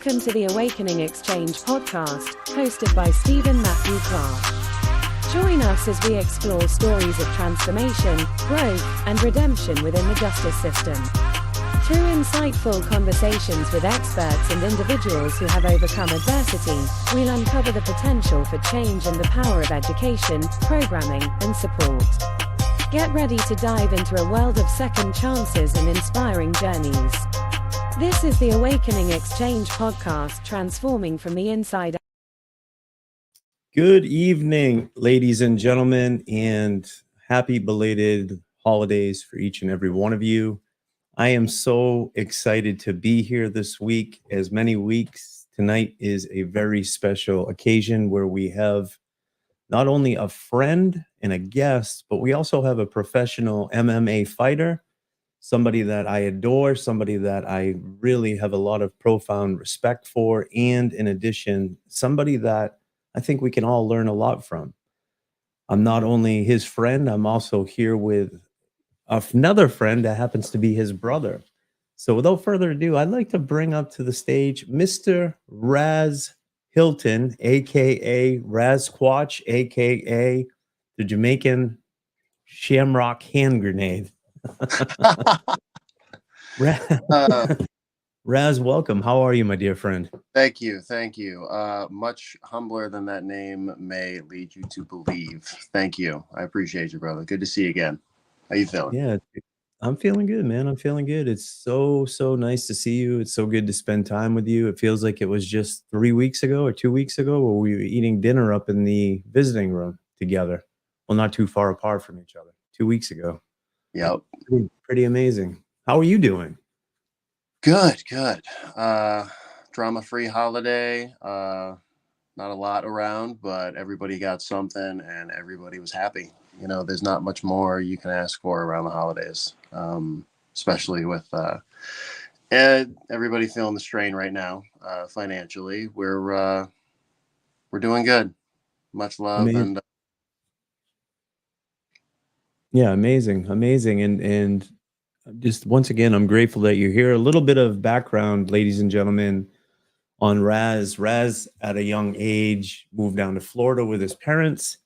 Welcome to the Awakening Exchange podcast, hosted by Stephen Matthew Clark. Join us as we explore stories of transformation, growth, and redemption within the justice system. Through insightful conversations with experts and individuals who have overcome adversity, we'll uncover the potential for change and the power of education, programming, and support. Get ready to dive into a world of second chances and inspiring journeys. This is the Awakening Exchange podcast, transforming from the inside out. Good evening, ladies and gentlemen, and happy belated holidays for each and every one of you. I am so excited to be here this week. As many weeks, tonight is a very special occasion where we have not only a friend and a guest, but we also have a professional MMA fighter, somebody that I adore, somebody that I really have a lot of profound respect for, and in addition, somebody that I think we can all learn a lot from. I'm not only his friend, I'm also here with another friend that happens to be his brother. So without further ado, I'd like to bring up to the stage Mr. Ras Hylton, aka Ras Quatch, aka the Jamaican Shamrock Hand Grenade. Raz, welcome. How are you, my dear friend? Thank you. Much humbler than that name may lead you to believe. Thank you. I appreciate you, brother. Good to see you again. How you feeling? Yeah, I'm feeling good, man. I'm feeling good. It's so nice to see you. It's so good to spend time with you. It feels like it was just 3 weeks ago or 2 weeks ago where we were eating dinner up in the visiting room together. Well, not too far apart from each other. 2 weeks ago. Yep. Pretty amazing. How are you doing? Good. Drama-free holiday. Not a lot around, but everybody got something and everybody was happy. You know, there's not much more you can ask for around the holidays, especially with everybody feeling the strain right now financially. We're doing good. Much love. Amazing. And Yeah, amazing. And just once again, I'm grateful that you're here. A little bit of background, ladies and gentlemen, on Raz. Raz, at a young age, moved down to Florida with his parents,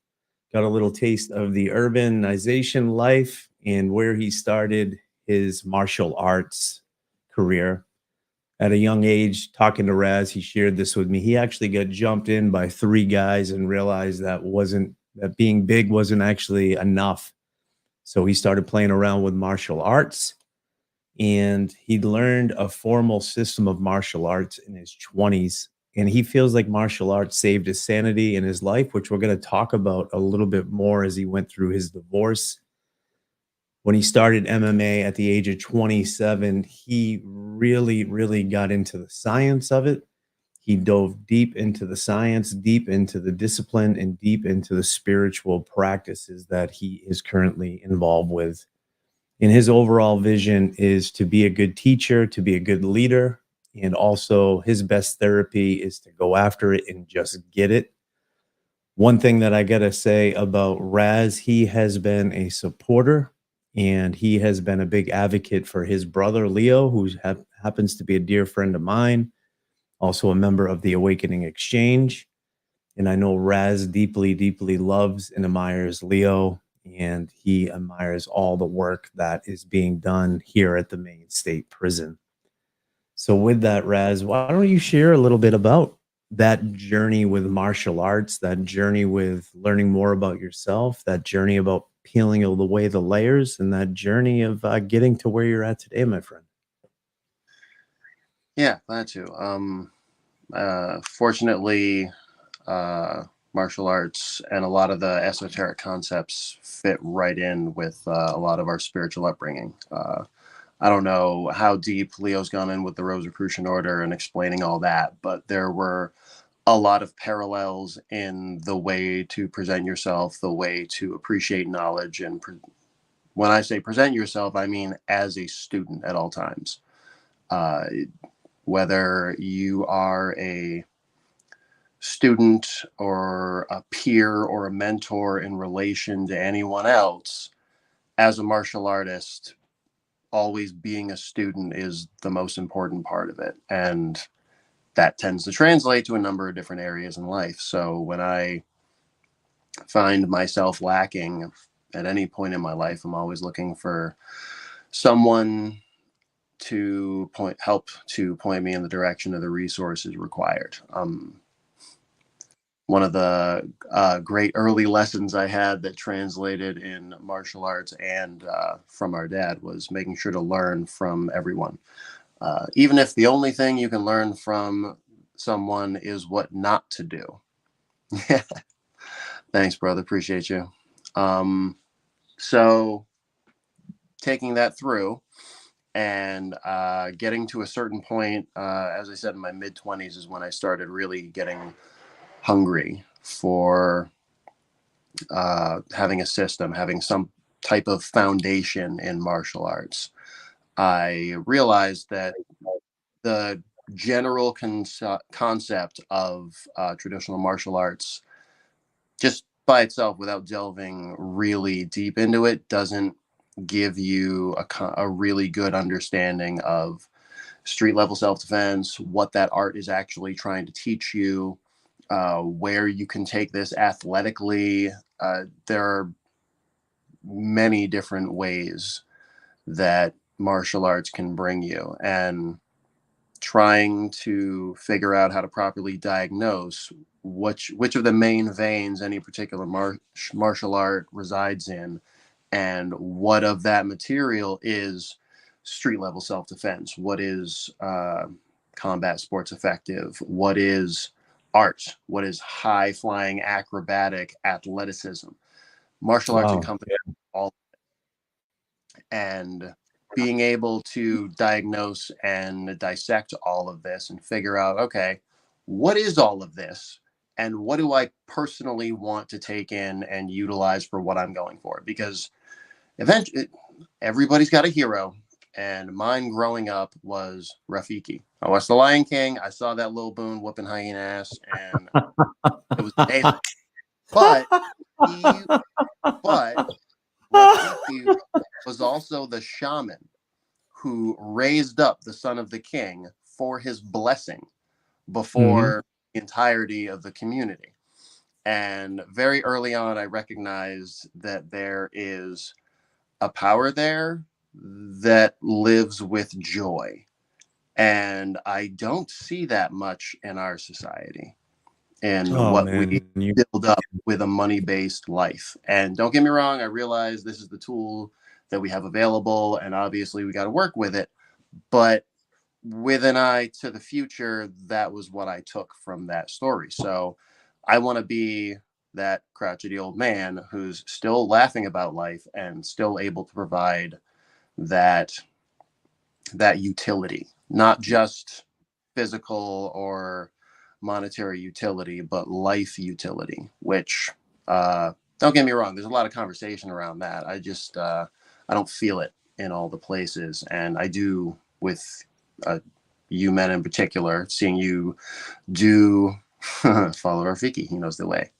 got a little taste of the urbanization life and where he started his martial arts career. At a young age, talking to Raz, he shared this with me. He actually got jumped in by 3 guys and realized that being big wasn't actually enough. So he started playing around with martial arts, and he learned a formal system of martial arts in his 20s. And he feels like martial arts saved his sanity in his life, which we're going to talk about a little bit more as he went through his divorce. When he started MMA at the age of 27, he really got into the science of it. He dove deep into the science, deep into the discipline, and deep into the spiritual practices that he is currently involved with. And his overall vision is to be a good teacher, to be a good leader, and also his best therapy is to go after it and just get it. One thing that I got to say about Raz, he has been a supporter and he has been a big advocate for his brother, Leo, who happens to be a dear friend of mine, also a member of the Awakening Exchange. And I know Raz deeply loves and admires Leo, and he admires all the work that is being done here at the Maine State Prison. So with that, Raz, why don't you share a little bit about that journey with martial arts, that journey with learning more about yourself, that journey about peeling away the layers, and that journey of getting to where you're at today, my friend? yeah, glad to. Fortunately, martial arts and a lot of the esoteric concepts fit right in with a lot of our spiritual upbringing. I don't know how deep Leo's gone in with the Rosicrucian Order and explaining all that, but there were a lot of parallels in the way to present yourself, the way to appreciate knowledge. And when I say present yourself, I mean as a student at all times. Whether you are a student or a peer or a mentor in relation to anyone else, as a martial artist, always being a student is the most important part of it. And that tends to translate to a number of different areas in life. So when I find myself lacking at any point in my life, I'm always looking for someone to help to point me in the direction of the resources required. One of the great early lessons I had that translated in martial arts and from our dad was making sure to learn from everyone. Even if the only thing you can learn from someone is what not to do. Yeah. Thanks, brother. Appreciate you. So taking that through and getting to a certain point, as I said, in my mid-20s is when I started really getting hungry for having a system, having some type of foundation in martial arts. I realized that the general concept of traditional martial arts, just by itself, without delving really deep into it, doesn't give you a really good understanding of street level self-defense, what that art is actually trying to teach you, where you can take this athletically. There are many different ways that martial arts can bring you, and trying to figure out how to properly diagnose which of the main veins any particular martial art resides in, and what of that material is street level self-defense, what is combat sports effective, what is art, what is high flying acrobatic athleticism. Martial arts encompass all, and being able to diagnose and dissect all of this and figure out, okay, what is all of this and what do I personally want to take in and utilize for what I'm going for? Because eventually everybody's got a hero, and mine growing up was Rafiki. I watched The Lion King. I saw that little Boone whooping hyena ass, and it was amazing. But Rafiki was also the shaman who raised up the son of the king for his blessing before the entirety of the community. And very early on, I recognized that there is a power there that lives with joy. And I don't see that much in our society, and we build up with a money-based life. And don't get me wrong, I realize this is the tool that we have available, and obviously we got to work with it. But with an eye to the future, that was what I took from that story. So I want to be that crotchety old man who's still laughing about life and still able to provide that utility, not just physical or monetary utility, but life utility, which don't get me wrong, there's a lot of conversation around that. I just I don't feel it in all the places, and I do with you men in particular, seeing you do follow Rafiki, he knows the way.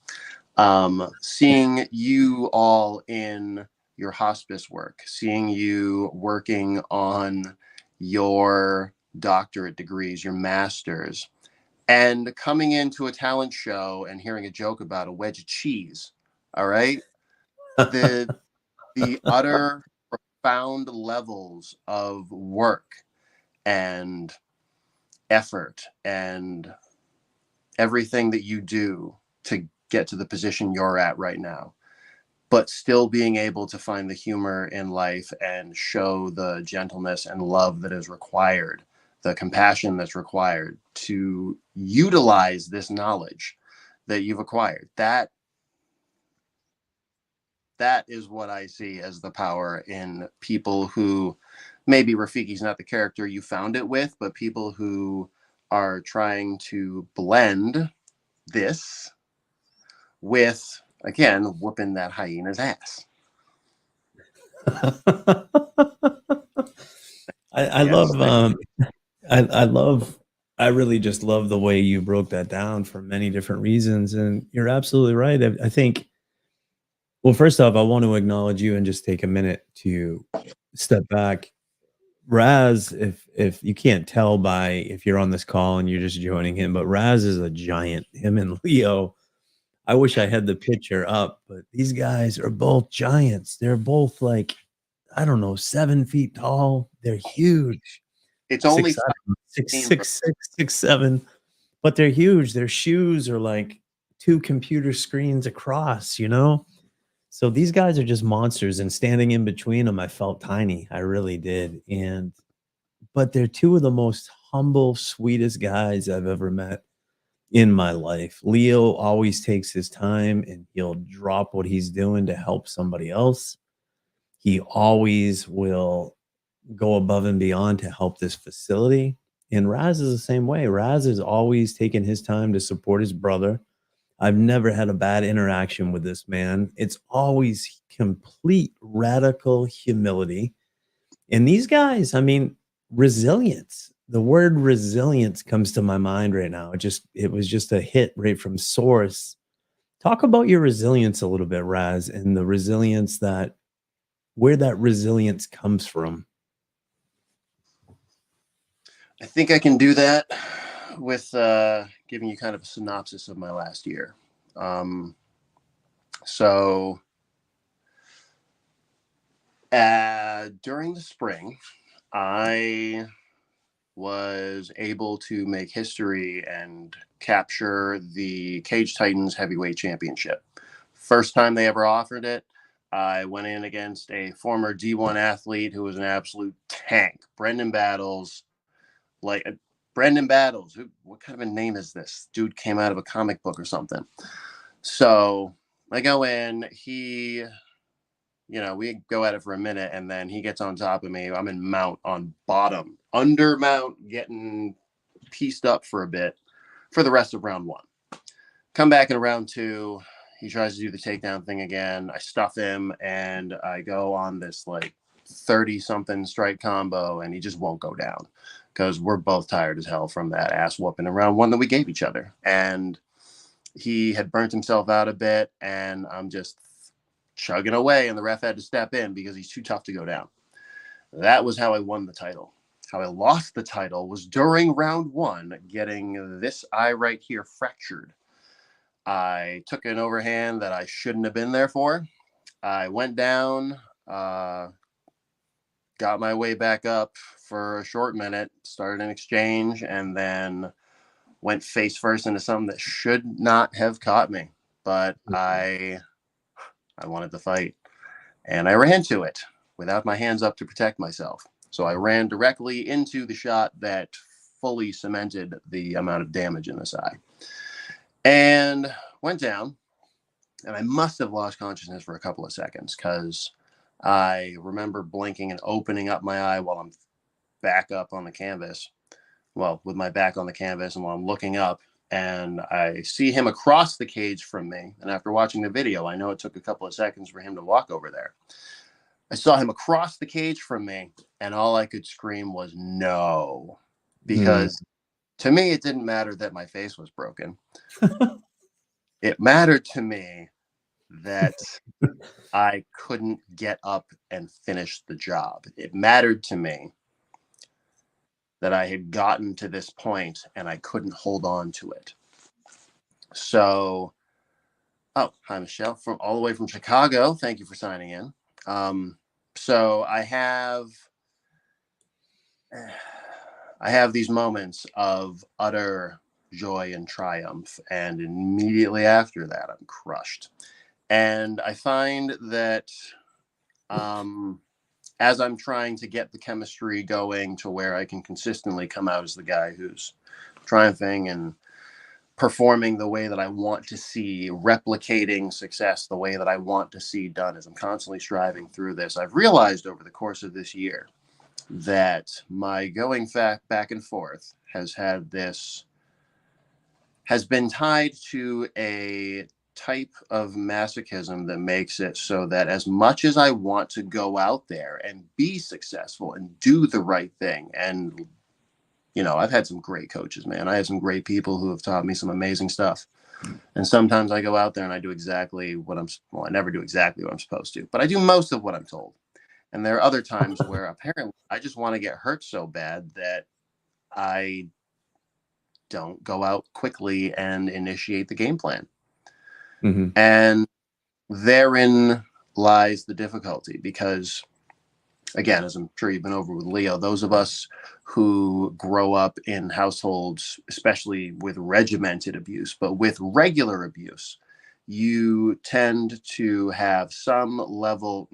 Seeing you all in your hospice work, seeing you working on your doctorate degrees, your masters, and coming into a talent show and hearing a joke about a wedge of cheese. All right. The utter profound levels of work and effort and everything that you do to get to the position you're at right now, but still being able to find the humor in life and show the gentleness and love that is required, the compassion that's required to utilize this knowledge that you've acquired. That is what I see as the power in people who, maybe Rafiki's not the character you found it with, but people who are trying to blend this with, again, whooping that hyena's ass. I really just love the way you broke that down for many different reasons. And you're absolutely right. I think, well, first off, I want to acknowledge you and just take a minute to step back. Raz, if you can't tell by if you're on this call and you're just joining him, but Raz is a giant. Him and Leo. I wish I had the picture up, but these guys are both giants. They're both like, I don't know, 7 feet tall. They're huge. It's only Six, I don't know, 6'7", but they're huge. Their shoes are like 2 computer screens across, you know? So these guys are just monsters, and standing in between them, I felt tiny. I really did. But they're two of the most humble, sweetest guys I've ever met in my life. Leo always takes his time and he'll drop what he's doing to help somebody else. He always will go above and beyond to help this facility. And Raz is the same way. Raz is always taking his time to support his brother. I've never had a bad interaction with this man. It's always complete radical humility. And these guys, I mean, resilience. The word resilience comes to my mind right now. It was just a hit right from source. Talk about your resilience a little bit, Raz, and the resilience where that resilience comes from. I think I can do that with giving you kind of a synopsis of my last year. So during the spring, I was able to make history and capture the Cage Titans Heavyweight Championship. First time they ever offered it. I went in against a former D1 athlete who was an absolute tank, Brendan Battles. What kind of a name is this? Dude came out of a comic book or something. So I go in, we go at it for a minute, and then he gets on top of me. I'm in mount on bottom, under mount, getting pieced up for a bit for the rest of round one. Come back in round two. He tries to do the takedown thing again. I stuff him, and I go on this 30-something strike combo, and he just won't go down because we're both tired as hell from that ass whooping in round one that we gave each other. And he had burnt himself out a bit, and I'm just chugging away, and the ref had to step in because he's too tough to go down. That was how I won the title. How I lost the title was during round one, getting this eye right here fractured. I took an overhand that I shouldn't have been there for. I went down, got my way back up for a short minute, started an exchange, and then went face first into something that should not have caught me. But I wanted to fight, and I ran to it without my hands up to protect myself. So I ran directly into the shot that fully cemented the amount of damage in this eye. And went down, and I must have lost consciousness for a couple of seconds because I remember blinking and opening up my eye while I'm back up on the canvas. Well, with my back on the canvas, and while I'm looking up, and I see him across the cage from me. And after watching the video, I know it took a couple of seconds for him to walk over there. I saw him across the cage from me, and all I could scream was no, because to me, it didn't matter that my face was broken. It mattered to me that I couldn't get up and finish the job. It mattered to me that I had gotten to this point and I couldn't hold on to it. So, hi, Michelle, from all the way from Chicago. Thank you for signing in. So I have these moments of utter joy and triumph, and immediately after that, I'm crushed. And I find that as I'm trying to get the chemistry going to where I can consistently come out as the guy who's triumphing and performing the way that I want to see, replicating success the way that I want to see done, as I'm constantly striving through this, I've realized over the course of this year that my going back and forth has been tied to a type of masochism that makes it so that as much as I want to go out there and be successful and do the right thing, and I've had some great coaches, man. I have some great people who have taught me some amazing stuff. And sometimes I go out there and I do exactly I never do exactly what I'm supposed to, but I do most of what I'm told. And there are other times where apparently I just want to get hurt so bad that I don't go out quickly and initiate the game plan. Mm-hmm. And therein lies the difficulty, because again, as I'm sure you've been over with Leo, those of us who grow up in households, especially with regimented abuse, but with regular abuse, you tend to have some level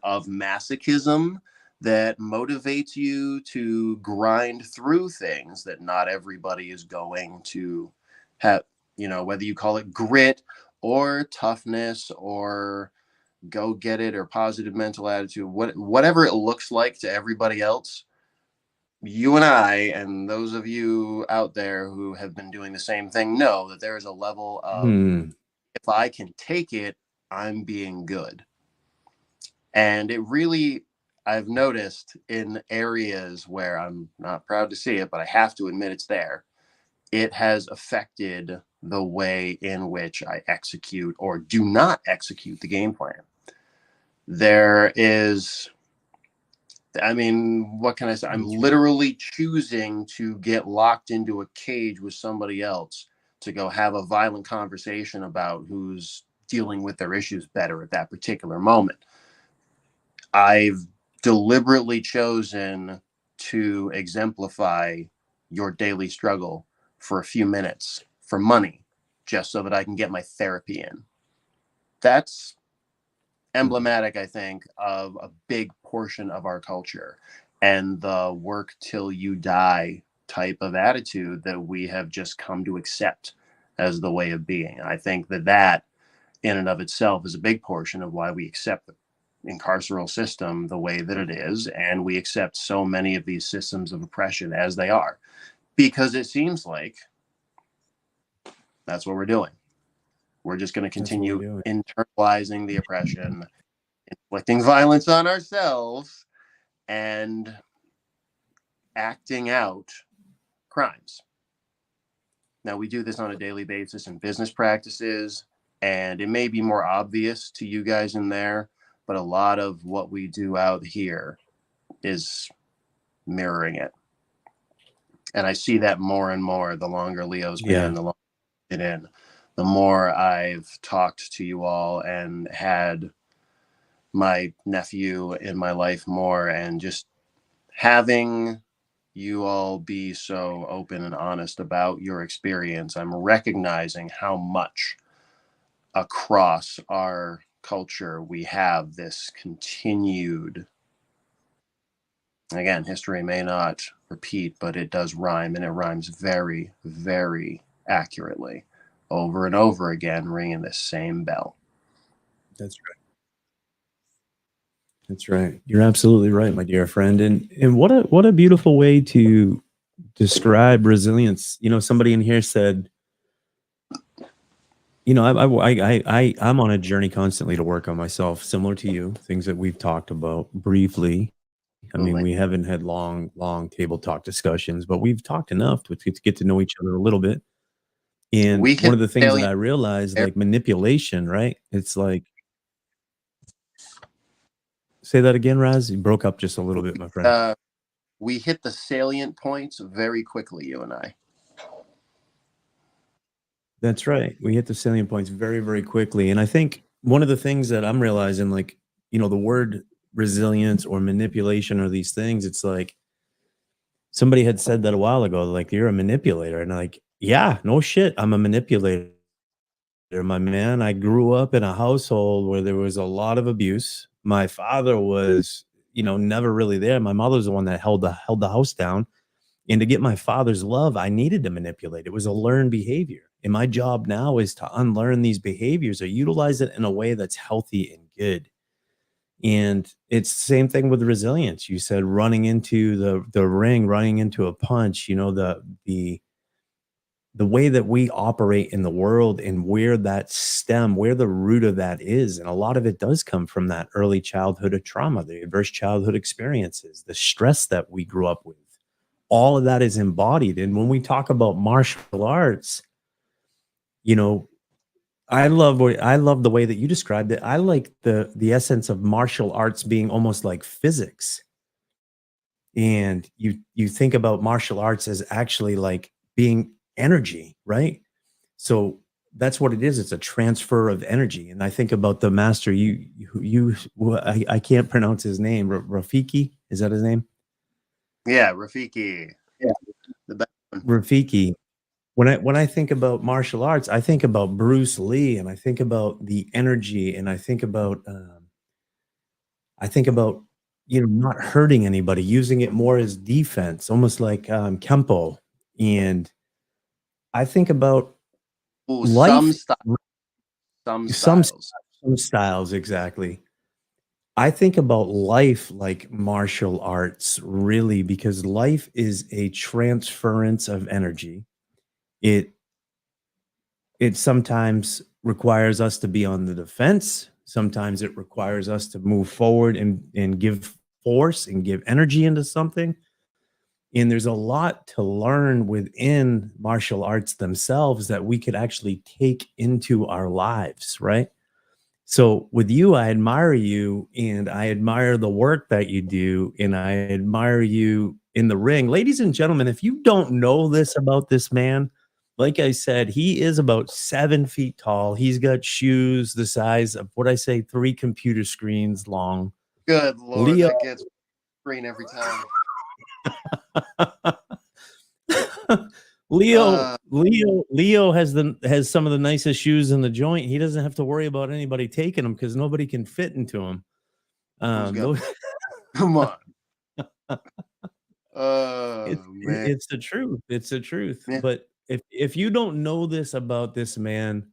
of masochism that motivates you to grind through things that not everybody is going to have, whether you call it grit or toughness or go get it or positive mental attitude, whatever it looks like to everybody else. You and I, and those of you out there who have been doing the same thing, know that there is a level of, if I can take it, I'm being good. And it really, I've noticed in areas where I'm not proud to see it, but I have to admit it's there, it has affected the way in which I execute or do not execute the game plan. There is, I mean, what can I say? I'm literally choosing to get locked into a cage with somebody else to go have a violent conversation about who's dealing with their issues better at that particular moment. I've deliberately chosen to exemplify your daily struggle for a few minutes for money, just so that I can get my therapy in. That's emblematic, I think, of a big portion of our culture and the work till you die type of attitude that we have just come to accept as the way of being. I think that in and of itself is a big portion of why we accept the incarceral system the way that it is, and we accept so many of these systems of oppression as they are, because it seems like that's what we're doing. We're just going to continue internalizing the oppression, inflicting violence on ourselves, and acting out crimes. Now, we do this on a daily basis in business practices, and it may be more obvious to you guys in there, but a lot of what we do out here is mirroring it. And I see that more and more the longer Leo's been in, the longer I've been in, the more I've talked to you all and had my nephew in my life more, and just having you all be so open and honest about your experience, I'm recognizing how much across our culture we have this continued, again, history may not repeat, but it does rhyme, and it rhymes very, very accurately over and over again, ringing the same bell. That's right. That's right. You're absolutely right, my dear friend. And what a beautiful way to describe resilience. Somebody in here said, I'm on a journey constantly to work on myself, similar to you, things that we've talked about briefly. I mean, we haven't had long table talk discussions, but we've talked enough to get to know each other a little bit. And one of the things that I realized, like manipulation, right? It's like, say that again, Raz. You broke up just a little bit, my friend. We hit the salient points very quickly, you and I. That's right. We hit the salient points very, very quickly. And I think one of the things that I'm realizing, like, the word resilience or manipulation or these things, it's like somebody had said that a while ago, like, you're a manipulator. And like, yeah, no shit, I'm a manipulator, my man. I grew up in a household where there was a lot of abuse. My father was, never really there. My mother's the one that held the house down. And to get my father's love, I needed to manipulate. It was a learned behavior. And my job now is to unlearn these behaviors or utilize it in a way that's healthy and good. And it's the same thing with resilience. You said running into the ring, running into a punch, the way that we operate in the world and where the root of that is. And a lot of it does come from that early childhood of trauma, the adverse childhood experiences, the stress that we grew up with. All of that is embodied. And when we talk about martial arts, I love the way that you described it. I like the essence of martial arts being almost like physics. And you think about martial arts as actually like being energy, right? So that's what it is. It's a transfer of energy. And I think about the master. I can't pronounce his name. Rafiki, is that his name? Yeah, Rafiki. Yeah, The best one. Rafiki. When I think about martial arts, I think about Bruce Lee, and I think about the energy, and I think about not hurting anybody, using it more as defense, almost like Kempo. And I think about Ooh, life, some some styles. some styles exactly. I think about life like martial arts, really, because life is a transference of energy. It it sometimes requires us to be on the defense. Sometimes it requires us to move forward and give force and give energy into something. And there's a lot to learn within martial arts themselves that we could actually take into our lives, right? So with you, I admire you and I admire the work that you do, and I admire you in the ring. Ladies and gentlemen, if you don't know this about this man, like I said, he is about 7 feet tall. He's got shoes the size of what I say, 3 computer screens long. Good Lord, Leo that gets green every time. Leo has some of the nicest shoes in the joint. He doesn't have to worry about anybody taking them because nobody can fit into them. Who's got? Those, Come on. Man. it's the truth. It's the truth. Yeah. But if you don't know this about this man,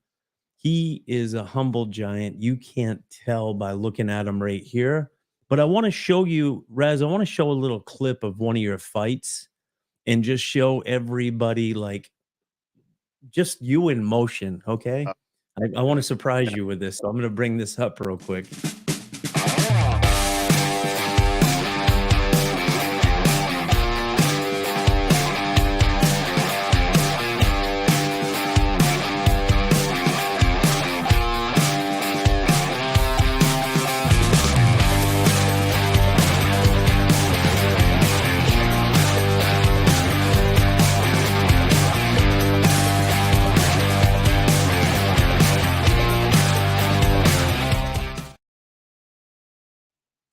he is a humble giant. You can't tell by looking at him right here. But I want to show you, Raz, I want to show a little clip of one of your fights and just show everybody like just you in motion, okay? I want to surprise you with this, so I'm going to bring this up real quick.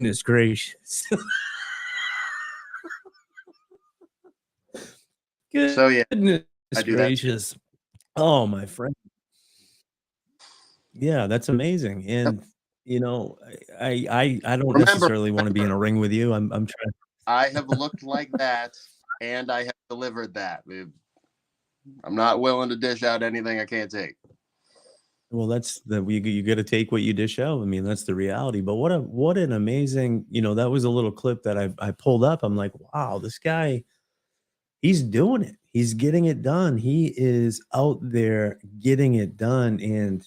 Goodness gracious. So yeah, Goodness I do gracious. Oh, my friend. Yeah, that's amazing. And I don't Remember, necessarily want to be in a ring with you. I'm trying. I have looked like that, and I have delivered that. I'm not willing to dish out anything I can't take. Well, that's you got to take what you dish out. I mean, that's the reality. But what an amazing, that was a little clip that I pulled up. I'm like, wow, this guy, he's doing it. He's getting it done. He is out there getting it done. And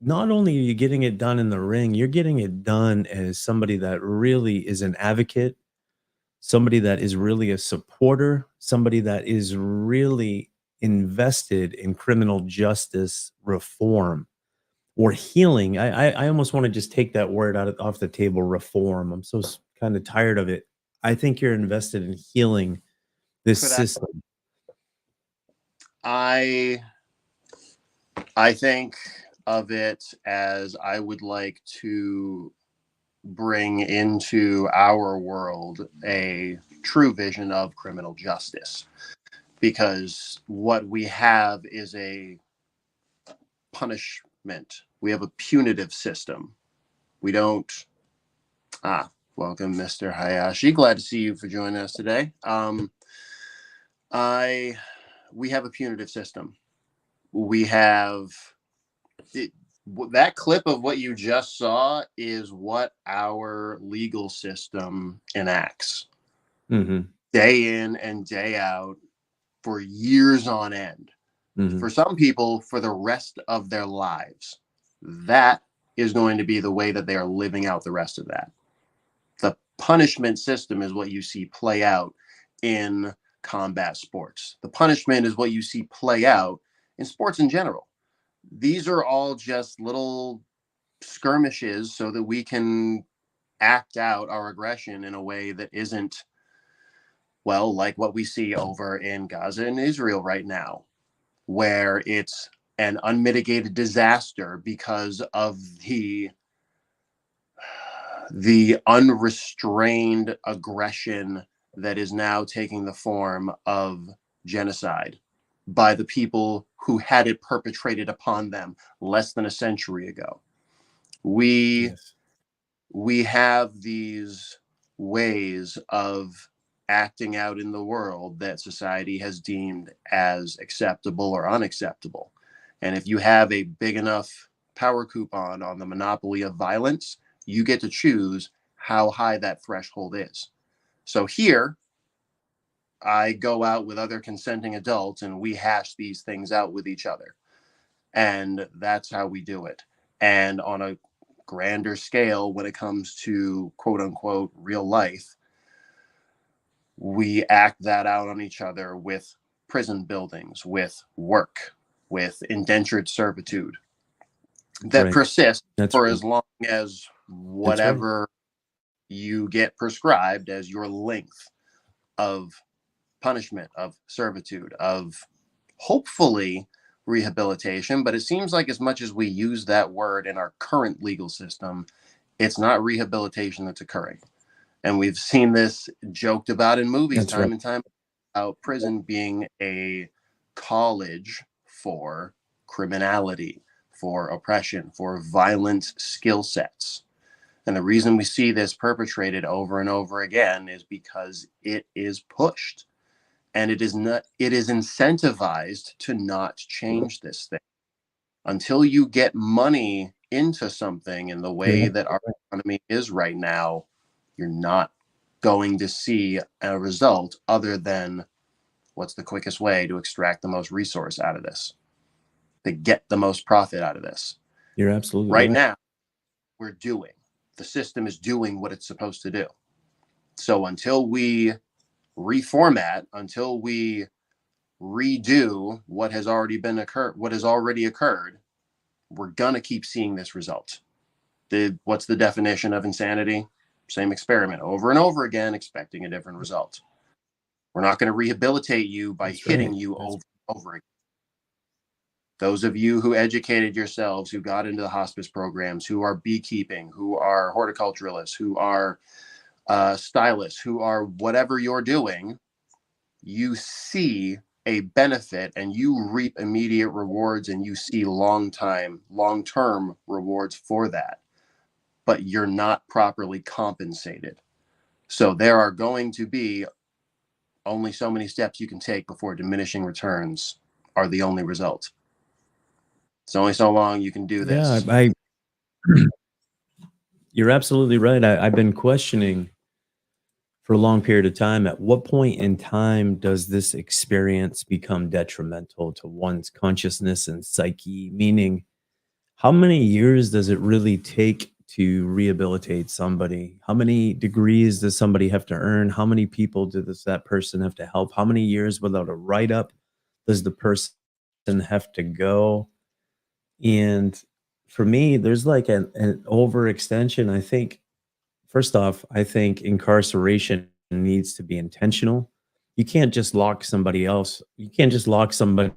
not only are you getting it done in the ring, you're getting it done as somebody that really is an advocate, somebody that is really a supporter, somebody that is really invested in criminal justice reform or healing. I almost want to just take that word off the table, reform. I'm so kind of tired of it. I think you're invested in healing this system. I think of it as I would like to bring into our world a true vision of criminal justice, because what we have is a punishment. We have a punitive system. We don't. Welcome, Mr. Hayashi. Glad to see you for joining us today. We have a punitive system. We have that clip of what you just saw is what our legal system enacts day in and day out for years on end. For some people, for the rest of their lives. That is going to be the way that they are living out the rest of that. The punishment system is what you see play out in combat sports. The punishment is what you see play out in sports in general. these are all just little skirmishes so that we can act out our aggression in a way that isn't, well, like what we see over in Gaza and Israel right now, where it's an unmitigated disaster because of the unrestrained aggression that is now taking the form of genocide by the people who had it perpetrated upon them less than a century ago. We have these ways of acting out in the world that society has deemed as acceptable or unacceptable. And if you have a big enough power coupon on the monopoly of violence, you get to choose how high that threshold is. So here, I go out with other consenting adults and we hash these things out with each other. And that's how we do it. And on a grander scale, when it comes to quote unquote real life, we act that out on each other with prison buildings, with work, with indentured servitude that persists for as long as whatever you get prescribed as your length of punishment, of servitude, of hopefully rehabilitation. But it seems like as much as we use that word in our current legal system, it's not rehabilitation that's occurring. And we've seen this joked about in movies time and time about prison being a college for criminality, for oppression, for violent skill sets. And the reason we see this perpetrated over and over again is because it is pushed. And it is incentivized to not change this thing. Until you get money into something in the way that our economy is right now, you're not going to see a result other than what's the quickest way to extract the most resource out of this, to get the most profit out of this. You're absolutely right. Now, the system is doing what it's supposed to do. So until we reformat, until we redo what has already occurred, we're gonna keep seeing this result. What's the definition of insanity? Same experiment over and over again, expecting a different result. We're not going to rehabilitate you by hitting you over and over again. Those of you who educated yourselves, who got into the hospice programs, who are beekeeping, who are horticulturalists, who are stylists, who are whatever you're doing, you see a benefit and you reap immediate rewards and you see long-term rewards for that, but you're not properly compensated. So there are going to be only so many steps you can take before diminishing returns are the only result. It's only so long you can do this. Yeah, you're absolutely right. I've been questioning for a long period of time, at what point in time does this experience become detrimental to one's consciousness and psyche? Meaning, how many years does it really take to rehabilitate somebody? How many degrees does somebody have to earn? How many people does that person have to help? How many years without a write-up does the person have to go? And for me, there's like an overextension. I think, first off, I think incarceration needs to be intentional. You can't just lock somebody else. You can't just lock somebody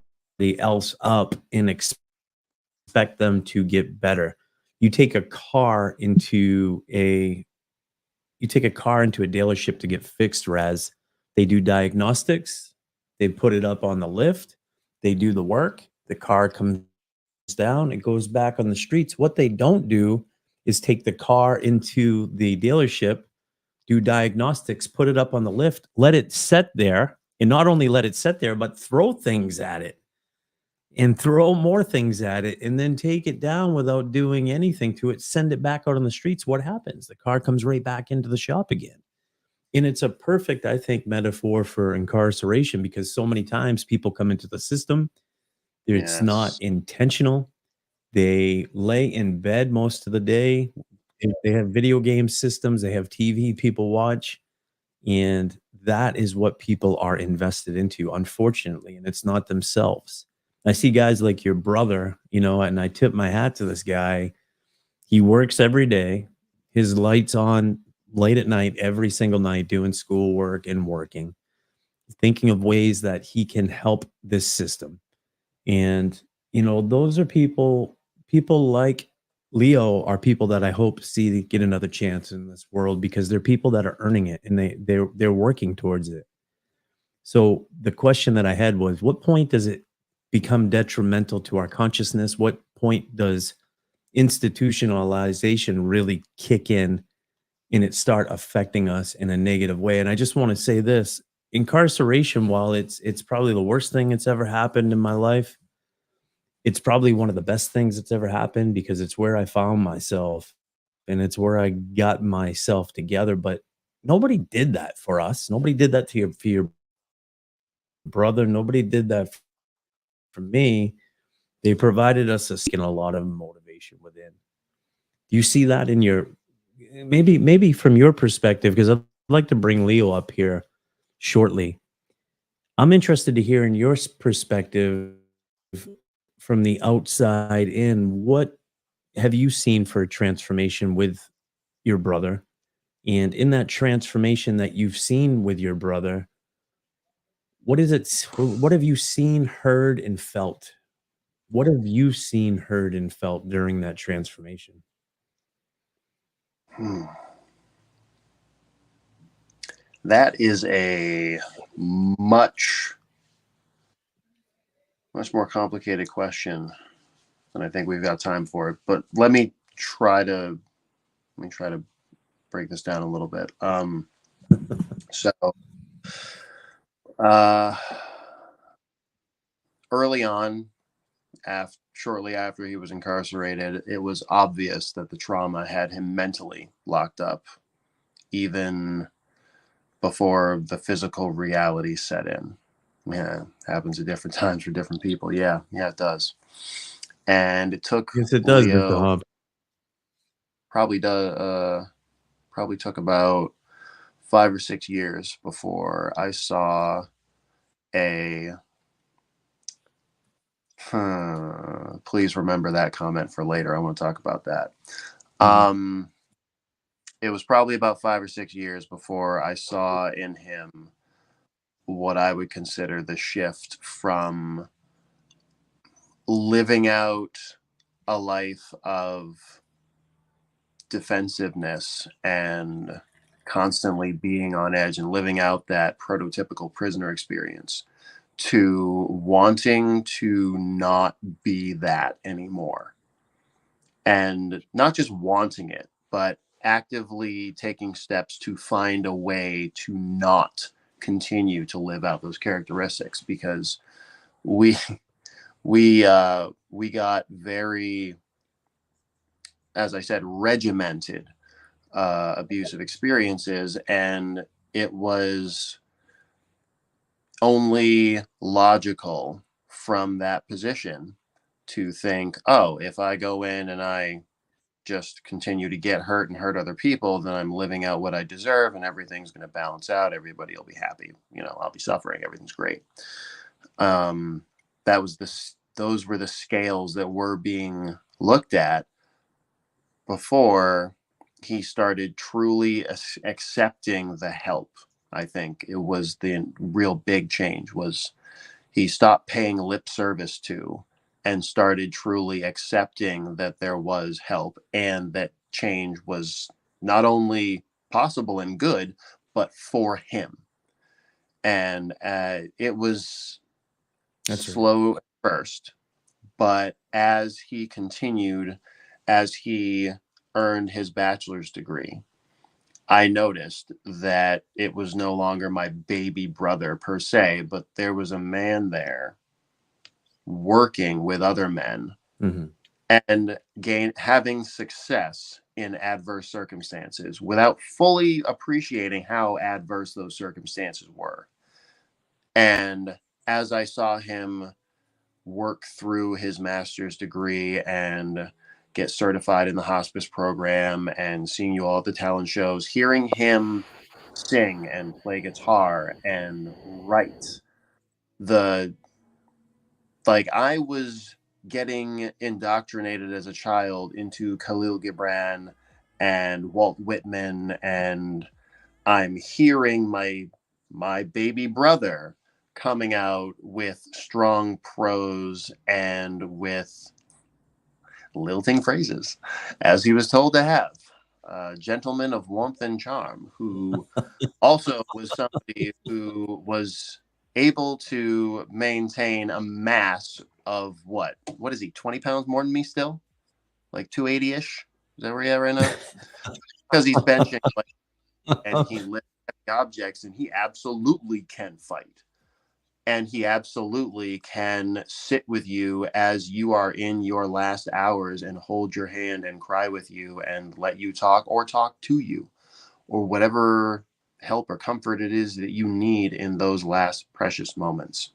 else up and expect them to get better. You take a car into a dealership to get fixed, Raz. They do diagnostics. They put it up on the lift. They do the work. The car comes down. It goes back on the streets. What they don't do is take the car into the dealership, do diagnostics, put it up on the lift, let it sit there, and not only let it sit there, but throw things at it and throw more things at it and then take it down without doing anything to it, send it back out on the streets. What happens? The car comes right back into the shop again. And it's a perfect, I think, metaphor for incarceration, because so many times people come into the system, it's not intentional. They lay in bed most of the day. They have video game systems. They have TV people watch. And that is what people are invested into, unfortunately. And it's not themselves. I see guys like your brother, you know, and I tip my hat to this guy. He works every day. His lights on late at night, every single night, doing schoolwork and working, thinking of ways that he can help this system. And, you know, those are people like Leo are people that I hope see get another chance in this world because they're people that are earning it and they're working towards it. So the question that I had was, what point does it become detrimental to our consciousness? What point does institutionalization really kick in and it start affecting us in a negative way? And I just want to say this: incarceration, while it's probably the worst thing that's ever happened in my life, it's probably one of the best things that's ever happened because it's where I found myself and it's where I got myself together. But nobody did that for us. Nobody did that to your brother. Nobody did that for me. They provided us a lot of motivation within. Do you see that in your maybe from your perspective? Because I'd like to bring Leo up here shortly. I'm interested to hear in your perspective from the outside in. What have you seen for a transformation with your brother? And in that transformation that you've seen with your brother, what is it? What have you seen, heard, and felt? What have you seen, heard, and felt during that transformation? Hmm. That is a much more complicated question than I think we've got time for. But let me try to break this down a little bit. So uh, early on, shortly after he was incarcerated, it was obvious that the trauma had him mentally locked up, even before the physical reality set in. Yeah, happens at different times for different people. Yeah, it does. And it took Yes, it does, Mr. Leo Hobb. probably probably took about 5 or 6 years before I saw a please remember that comment for later. I want to talk about that. Mhm. It was probably about 5 or 6 years before I saw in him what I would consider the shift from living out a life of defensiveness and constantly being on edge and living out that prototypical prisoner experience to wanting to not be that anymore. And not just wanting it, but actively taking steps to find a way to not continue to live out those characteristics, because we we got very, as I said, regimented abusive experiences, and it was only logical from that position to think, oh, if I go in and I just continue to get hurt and hurt other people, then I'm living out what I deserve and everything's going to balance out. Everybody will be happy. I'll be suffering. Everything's great. Um, those were the scales that were being looked at before he started truly accepting the help. I think it was the real big change was he stopped paying lip service to and started truly accepting that there was help and that change was not only possible and good, but for him. And it was That's right. slow at first, but as he continued, as he earned his bachelor's degree, I noticed that it was no longer my baby brother per se, but there was a man there working with other men Mhm. and having success in adverse circumstances without fully appreciating how adverse those circumstances were. And as I saw him work through his master's degree and get certified in the hospice program and seeing you all at the talent shows, hearing him sing and play guitar and write, the Like, I was getting indoctrinated as a child into Khalil Gibran and Walt Whitman, and I'm hearing my baby brother coming out with strong prose and with lilting phrases, as he was told to have. Gentleman of warmth and charm, who also was somebody who was able to maintain a mass of what is he, 20 pounds more than me still? Like 280-ish? Is that where he at right now? Because he's benching like, and he lifts heavy objects, and he absolutely can fight. And he absolutely can sit with you as you are in your last hours and hold your hand and cry with you and let you talk or talk to you or whatever help or comfort it is that you need in those last precious moments.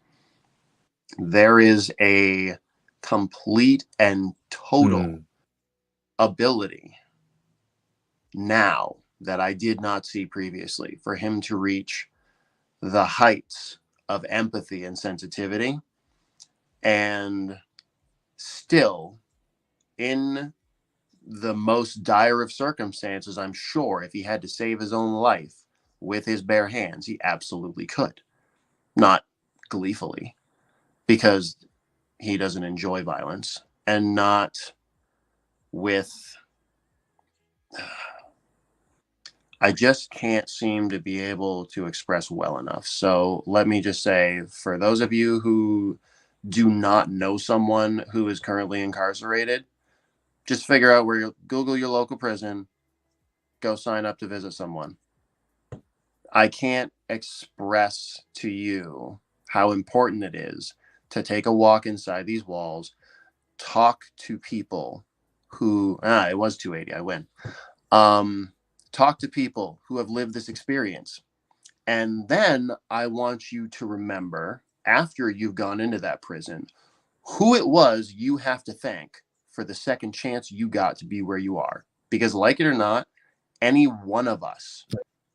There is a complete and total ability now that I did not see previously for him to reach the heights of empathy and sensitivity, and still, in the most dire of circumstances, I'm sure if he had to save his own life with his bare hands, he absolutely could. Not gleefully, because he doesn't enjoy violence, and not with... I just can't seem to be able to express well enough. So let me just say, for those of you who do not know someone who is currently incarcerated, just figure out where Google your local prison, go sign up to visit someone. I can't express to you how important it is to take a walk inside these walls, talk to people who, it was 280, I win. Talk to people who have lived this experience. And then I want you to remember, after you've gone into that prison, who it was you have to thank for the second chance you got to be where you are. Because like it or not, any one of us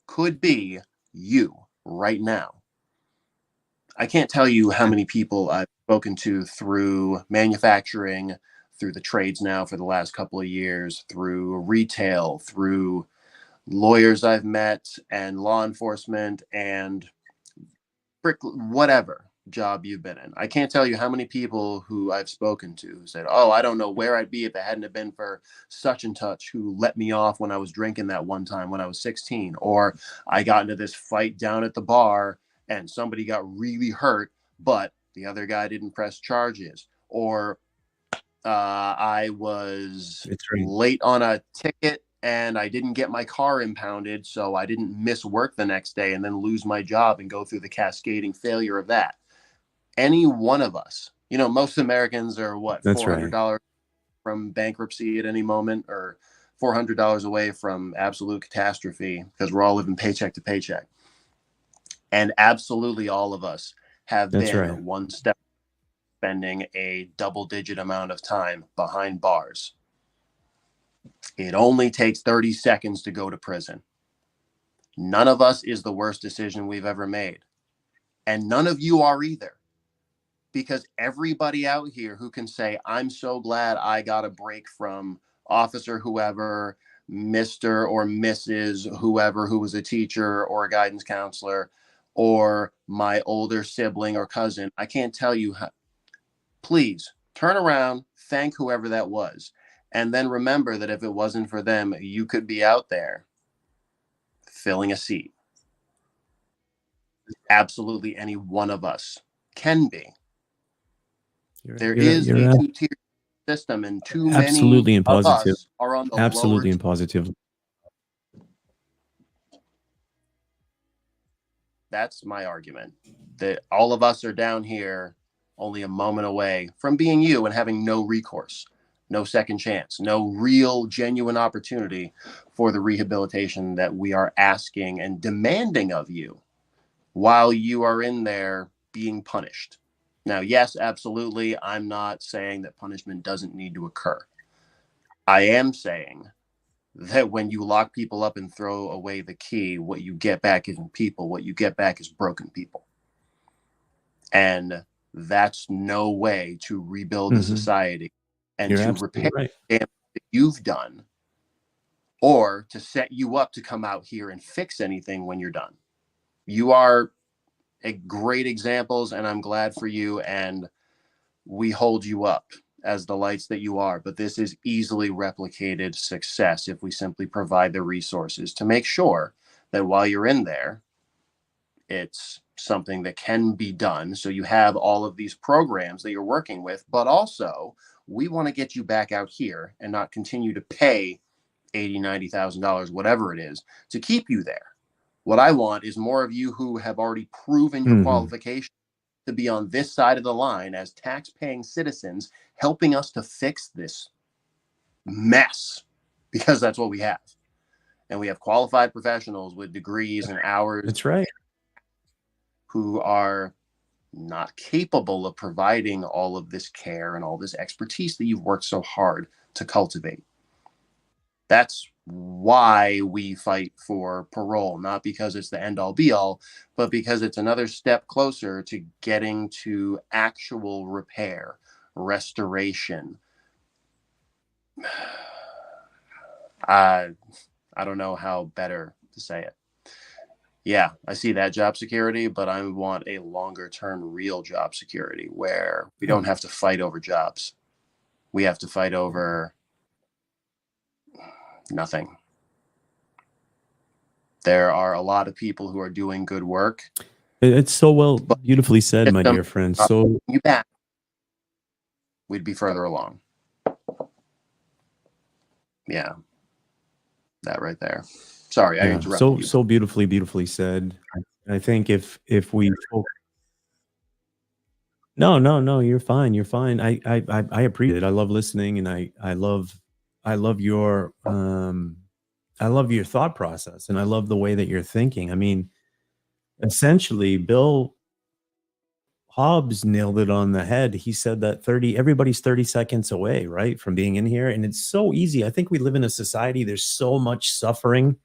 could be you right now. I can't tell you how many people I've spoken to through manufacturing, through the trades now for the last couple of years, through retail, through lawyers I've met and law enforcement and whatever job you've been in. I can't tell you how many people who I've spoken to who said, oh, I don't know where I'd be if it hadn't have been for such and such who let me off when I was drinking that one time when I was 16, or I got into this fight down at the bar and somebody got really hurt, but the other guy didn't press charges, or I was late on a ticket and I didn't get my car impounded, so I didn't miss work the next day and then lose my job and go through the cascading failure of that. Any one of us, most Americans are what, $400 from bankruptcy at any moment, or $400 away from absolute catastrophe, because we're all living paycheck to paycheck. And absolutely all of us have been one step spending a double-digit amount of time behind bars. It only takes 30 seconds to go to prison. None of us is the worst decision we've ever made. And none of you are either. Because everybody out here who can say, I'm so glad I got a break from officer whoever, Mr. or Mrs. whoever who was a teacher or a guidance counselor, or my older sibling or cousin, I can't tell you how. Please turn around, thank whoever that was. And then remember that if it wasn't for them, you could be out there filling a seat. Absolutely any one of us can be. There is a two-tier system, and too many of us are on the absolutely lower. And positive. That's my argument. That all of us are down here only a moment away from being you and having no recourse, no second chance, no real genuine opportunity for the rehabilitation that we are asking and demanding of you while you are in there being punished. Now, yes, absolutely, I'm not saying that punishment doesn't need to occur. I am saying that when you lock people up and throw away the key, what you get back isn't people. What you get back is broken people. And that's no way to rebuild a society and You're to absolutely repair right. the damage that you've done, or to set you up to come out here and fix anything when you're done. You are a great examples, and I'm glad for you, and we hold you up as the lights that you are. But this is easily replicated success if we simply provide the resources to make sure that while you're in there, it's something that can be done. So you have all of these programs that you're working with, but also we want to get you back out here and not continue to pay $80,000, $90,000, whatever it is, to keep you there. What I want is more of you who have already proven your qualification to be on this side of the line as tax-paying citizens, helping us to fix this mess, because that's what we have. And we have qualified professionals with degrees and hours. That's right. Who are not capable of providing all of this care and all this expertise that you've worked so hard to cultivate. That's why we fight for parole, not because it's the end all be all, but because it's another step closer to getting to actual repair, restoration. I don't know how better to say it. Yeah, I see that job security, but I want a longer term real job security where we don't have to fight over jobs. We have to fight over nothing. There are a lot of people who are doing good work. It's so beautifully said, my dear friend. So you back, we'd be further along. Yeah, that right there. Sorry, I interrupted you. So beautifully said. I think if we no, you're fine. You're fine. I appreciate it. I love listening, and I love your thought process, and I love the way that you're thinking. I mean, essentially, Bill Hobbs nailed it on the head. He said that everybody's 30 seconds away, right, from being in here. And it's so easy. I think we live in a society, there's so much suffering.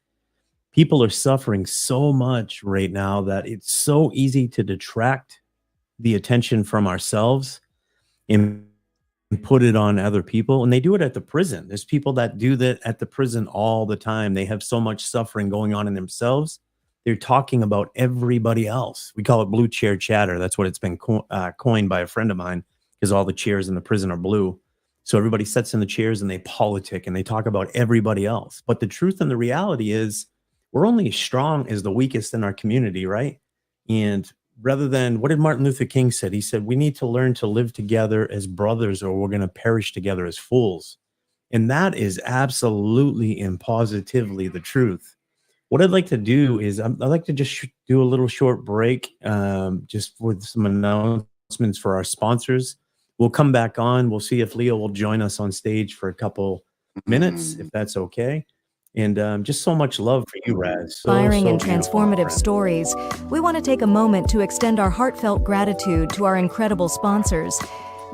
People are suffering so much right now that it's so easy to detract the attention from ourselves and put it on other people. And they do it at the prison. There's people that do that at the prison all the time. They have so much suffering going on in themselves. They're talking about everybody else. We call it blue chair chatter. That's what it's been coined by a friend of mine, because all the chairs in the prison are blue. So everybody sits in the chairs and they politic and they talk about everybody else. But the truth and the reality is we're only as strong as the weakest in our community, right? And rather than, what did Martin Luther King said? He said, we need to learn to live together as brothers or we're going to perish together as fools. And that is absolutely and positively the truth. What I'd like to do is I'd like to just do a little short break, just with some announcements for our sponsors. We'll come back on. We'll see if Leo will join us on stage for a couple minutes, if that's okay. And just so much love for you, Raz. Inspiring and transformative stories, we want to take a moment to extend our heartfelt gratitude to our incredible sponsors.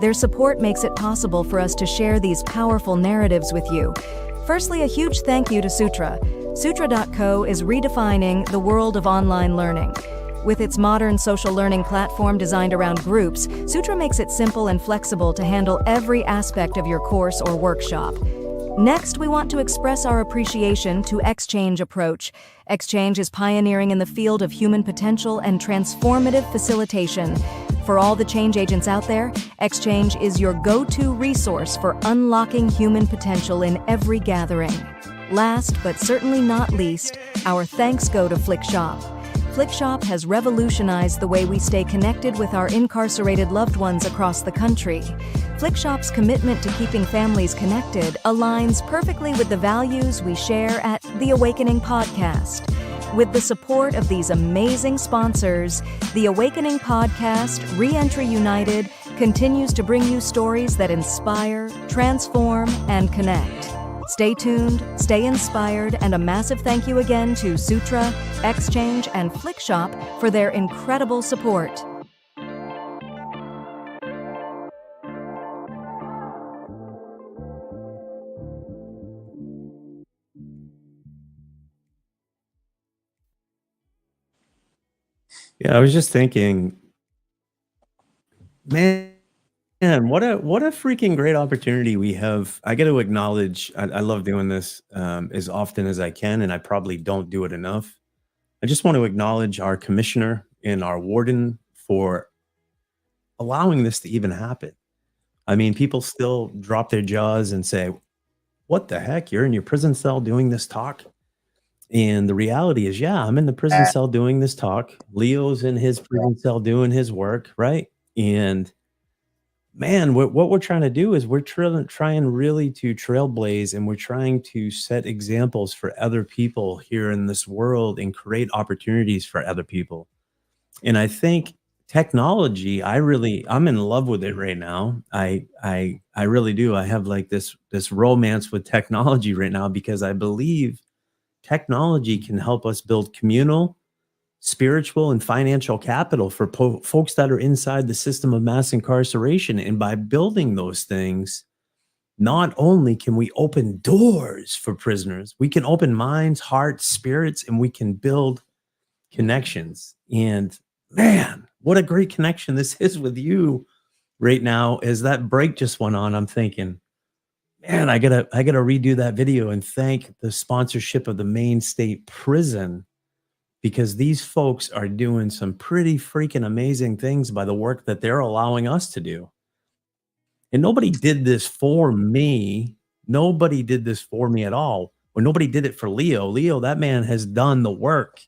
Their support makes it possible for us to share these powerful narratives with you. Firstly, a huge thank you to Sutra. Sutra.co is redefining the world of online learning. With its modern social learning platform designed around groups, Sutra makes it simple and flexible to handle every aspect of your course or workshop. Next, we want to express our appreciation to Exchange Approach. Exchange is pioneering in the field of human potential and transformative facilitation. For all the change agents out there, Exchange is your go-to resource for unlocking human potential in every gathering. Last, but certainly not least, our thanks go to Flickshop. Flickshop has revolutionized the way we stay connected with our incarcerated loved ones across the country. Flickshop's commitment to keeping families connected aligns perfectly with the values we share at The Awakening Podcast. With the support of these amazing sponsors, The Awakening Podcast, Reentry United, continues to bring you stories that inspire, transform, and connect. Stay tuned, stay inspired, and a massive thank you again to Sutra, Exchange, and Flickshop for their incredible support. Yeah, I was just thinking, Man, what a freaking great opportunity we have. I got to acknowledge, I love doing this as often as I can, and I probably don't do it enough. I just want to acknowledge our commissioner and our warden for allowing this to even happen. I mean, people still drop their jaws and say, "What the heck? You're in your prison cell doing this talk?" And the reality is, yeah, I'm in the prison cell doing this talk. Leo's in his prison cell doing his work, right? And man, what we're trying to do is we're trying really to trailblaze, and we're trying to set examples for other people here in this world and create opportunities for other people. And I think technology, I'm in love with it right now. I really do. I have like this romance with technology right now because I believe technology can help us build communal, spiritual, and financial capital for folks that are inside the system of mass incarceration. And by building those things, not only can we open doors for prisoners, we can open minds, hearts, spirits, and we can build connections. And man, what a great connection this is with you right now. As that break just went on, I'm thinking, man, I gotta redo that video and thank the sponsorship of the Maine State Prison, because these folks are doing some pretty freaking amazing things by the work that they're allowing us to do. And nobody did this for me. Nobody did this for me at all. Or nobody did it for Leo. Leo, that man has done the work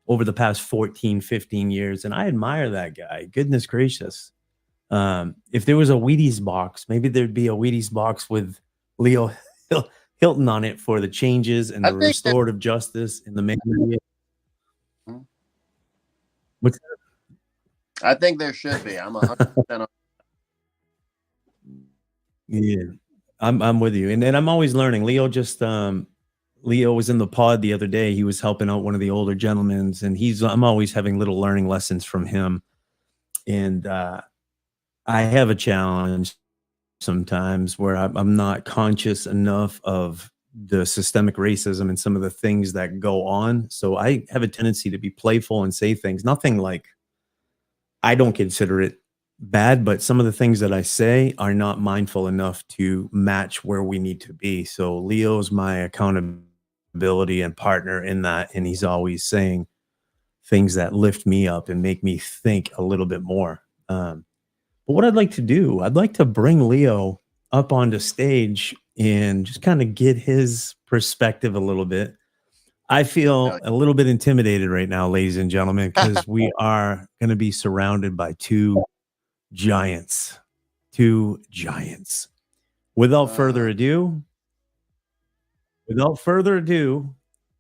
over the past 14, 15 years. And I admire that guy. Goodness gracious. If there was a Wheaties box, maybe there'd be a Wheaties box with Leo Hilton on it for the changes and the restorative justice in the main. What's that? I think there should be. I'm 100% on. Yeah, I'm with you. And I'm always learning. Leo was in the pod the other day. He was helping out one of the older gentlemen, and I'm always having little learning lessons from him. And I have a challenge sometimes where I'm not conscious enough of the systemic racism and some of the things that go on. So I have a tendency to be playful and say things, nothing like, I don't consider it bad, but some of the things that I say are not mindful enough to match where we need to be. So Leo's my accountability and partner in that. And he's always saying things that lift me up and make me think a little bit more. But what I'd like to do, I'd like to bring Leo up onto stage and just kind of get his perspective a little bit. I feel a little bit intimidated right now, ladies and gentlemen, because we are going to be surrounded by two giants. Without further ado,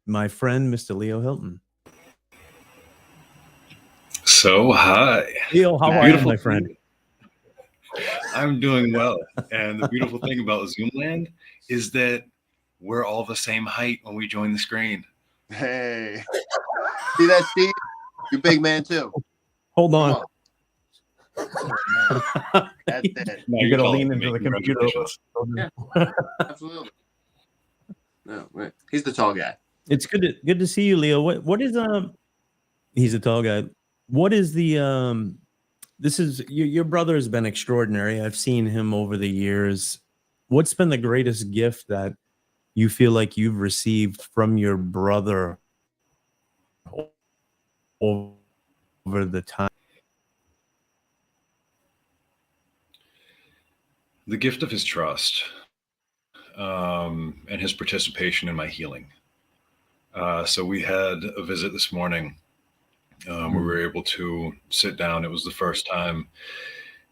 my friend, Mr. Leo Hilton. So, hi. Leo, how are you, my friend? I'm doing well. And the beautiful thing about Zoomland is that we're all the same height when we join the screen. Hey. See that, Steve? You're a big man, too. Hold on. That's it. You're going to lean into the computer. Yeah, absolutely. No, wait. He's the tall guy. It's good to see you, Leo. What is he's a tall guy. What is the this is your brother has been extraordinary. I've seen him over the years. What's been the greatest gift that you feel like you've received from your brother over the time? The gift of his trust and his participation in my healing. So we had a visit this morning. We were able to sit down. It was the first time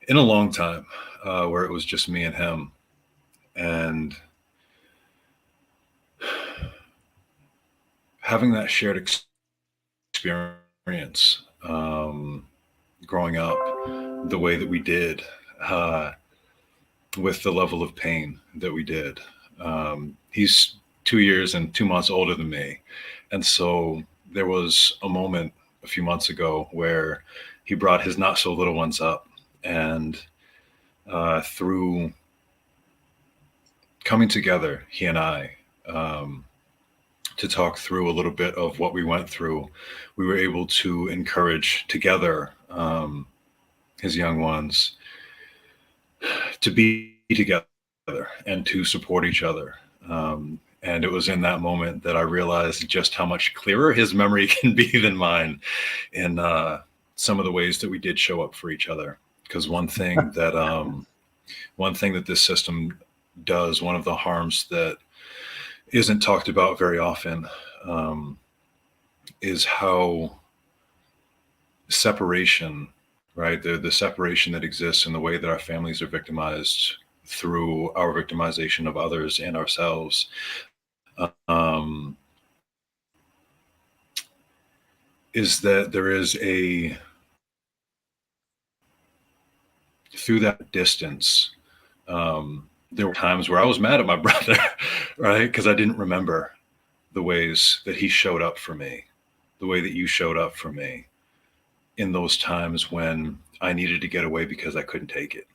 in a long time where it was just me and him. And having that shared experience growing up the way that we did, with the level of pain that we did. He's 2 years and 2 months older than me. And so there was a moment a few months ago where he brought his not so little ones up, and through coming together, he and I, to talk through a little bit of what we went through, we were able to encourage together his young ones, to be together and to support each other. And it was in that moment that I realized just how much clearer his memory can be than mine in some of the ways that we did show up for each other. Because one thing that this system does, one of the harms that isn't talked about very often, is how separation, right? The separation that exists in the way that our families are victimized through our victimization of others and ourselves, is that there is through that distance, there were times where I was mad at my brother, right? Because I didn't remember the ways that he showed up for me, the way that you showed up for me in those times when I needed to get away because I couldn't take it,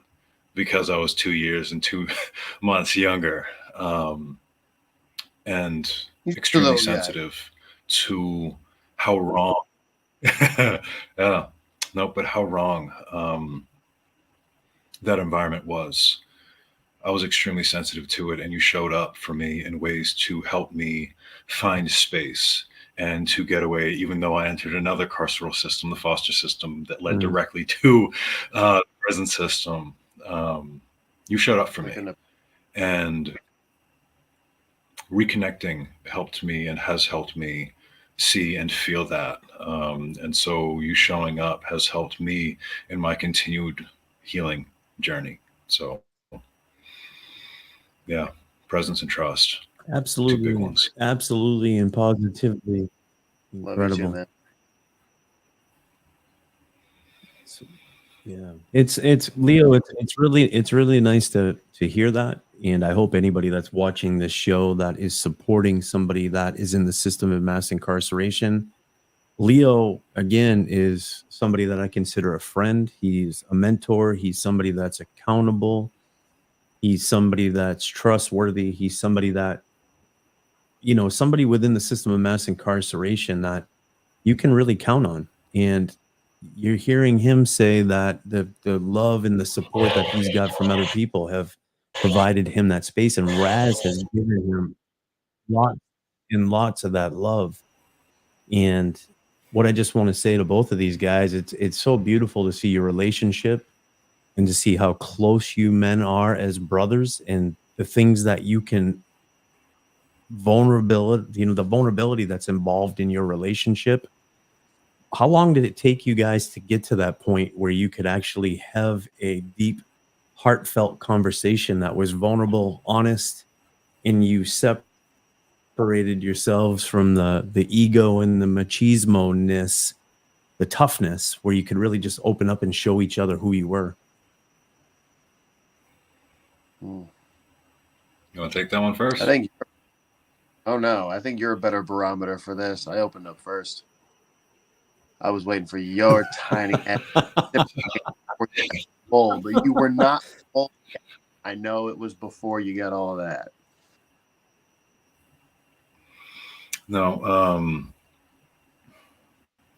because I was 2 years and 2 months younger, and extremely sensitive to how wrong, yeah, no, but how wrong that environment was. I was extremely sensitive to it, and you showed up for me in ways to help me find space and to get away, even though I entered another carceral system, the foster system, that led directly to the prison system. You showed up for me, and reconnecting helped me and has helped me see and feel that. And so you showing up has helped me in my continued healing journey. So yeah, presence and trust. Absolutely. 2 big ones. Absolutely. And positively. Incredible. Love you too, man. Yeah, it's Leo. It's really nice to hear that, and I hope anybody that's watching this show that is supporting somebody that is in the system of mass incarceration. Leo, again, is somebody that I consider a friend. He's a mentor. He's somebody that's accountable. He's somebody that's trustworthy. He's somebody that, somebody within the system of mass incarceration that you can really count on. And you're hearing him say that the love and the support that he's got from other people have provided him that space, and Raz has given him lots and lots of that love. And what I just want to say to both of these guys, it's so beautiful to see your relationship and to see how close you men are as brothers, and the things that you can the vulnerability that's involved in your relationship. How long did it take you guys to get to that point where you could actually have a deep, heartfelt conversation that was vulnerable, honest, and you separated yourselves from the ego and the machismo-ness, the toughness, where you could really just open up and show each other who you were? You want to take that one first? Oh no, I think you're a better barometer for this. I opened up first. I was waiting for your tiny old, but you were not old yet. I know it was before you got all of that. No.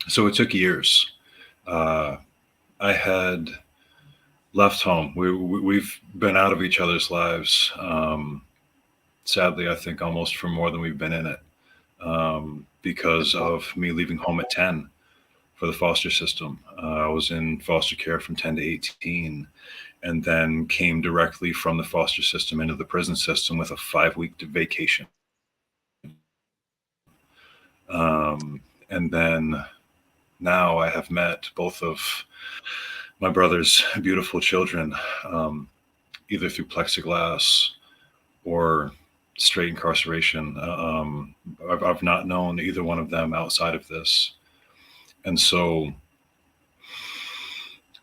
So it took years. I had left home. We've been out of each other's lives. Sadly, I think almost for more than we've been in it, because of me leaving home at 10 for the foster system. I was in foster care from 10 to 18, and then came directly from the foster system into the prison system with a 5-week vacation. And then now I have met both of my brother's beautiful children, either through plexiglass or straight incarceration. I've not known either one of them outside of this. And so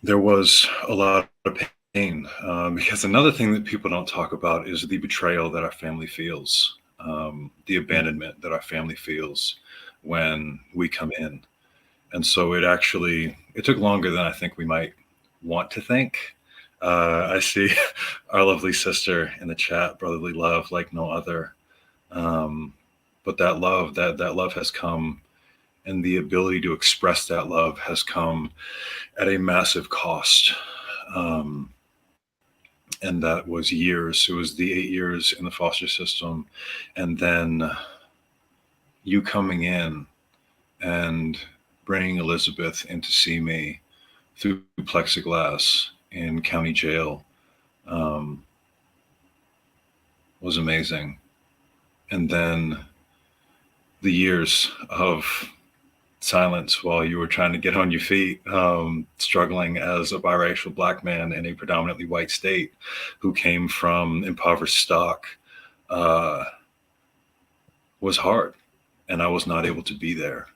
there was a lot of pain, because another thing that people don't talk about is the betrayal that our family feels, the abandonment that our family feels when we come in. And so it took longer than I think we might want to think. I see our lovely sister in the chat, brotherly love like no other. But that love has come And the ability to express that love has come at a massive cost. And that was years. It was the 8 years in the foster system. And then you coming in and bringing Elizabeth in to see me through plexiglass in county jail was amazing. And then the years of silence while you were trying to get on your feet, struggling as a biracial Black man in a predominantly white state who came from impoverished stock, was hard. And I was not able to be there.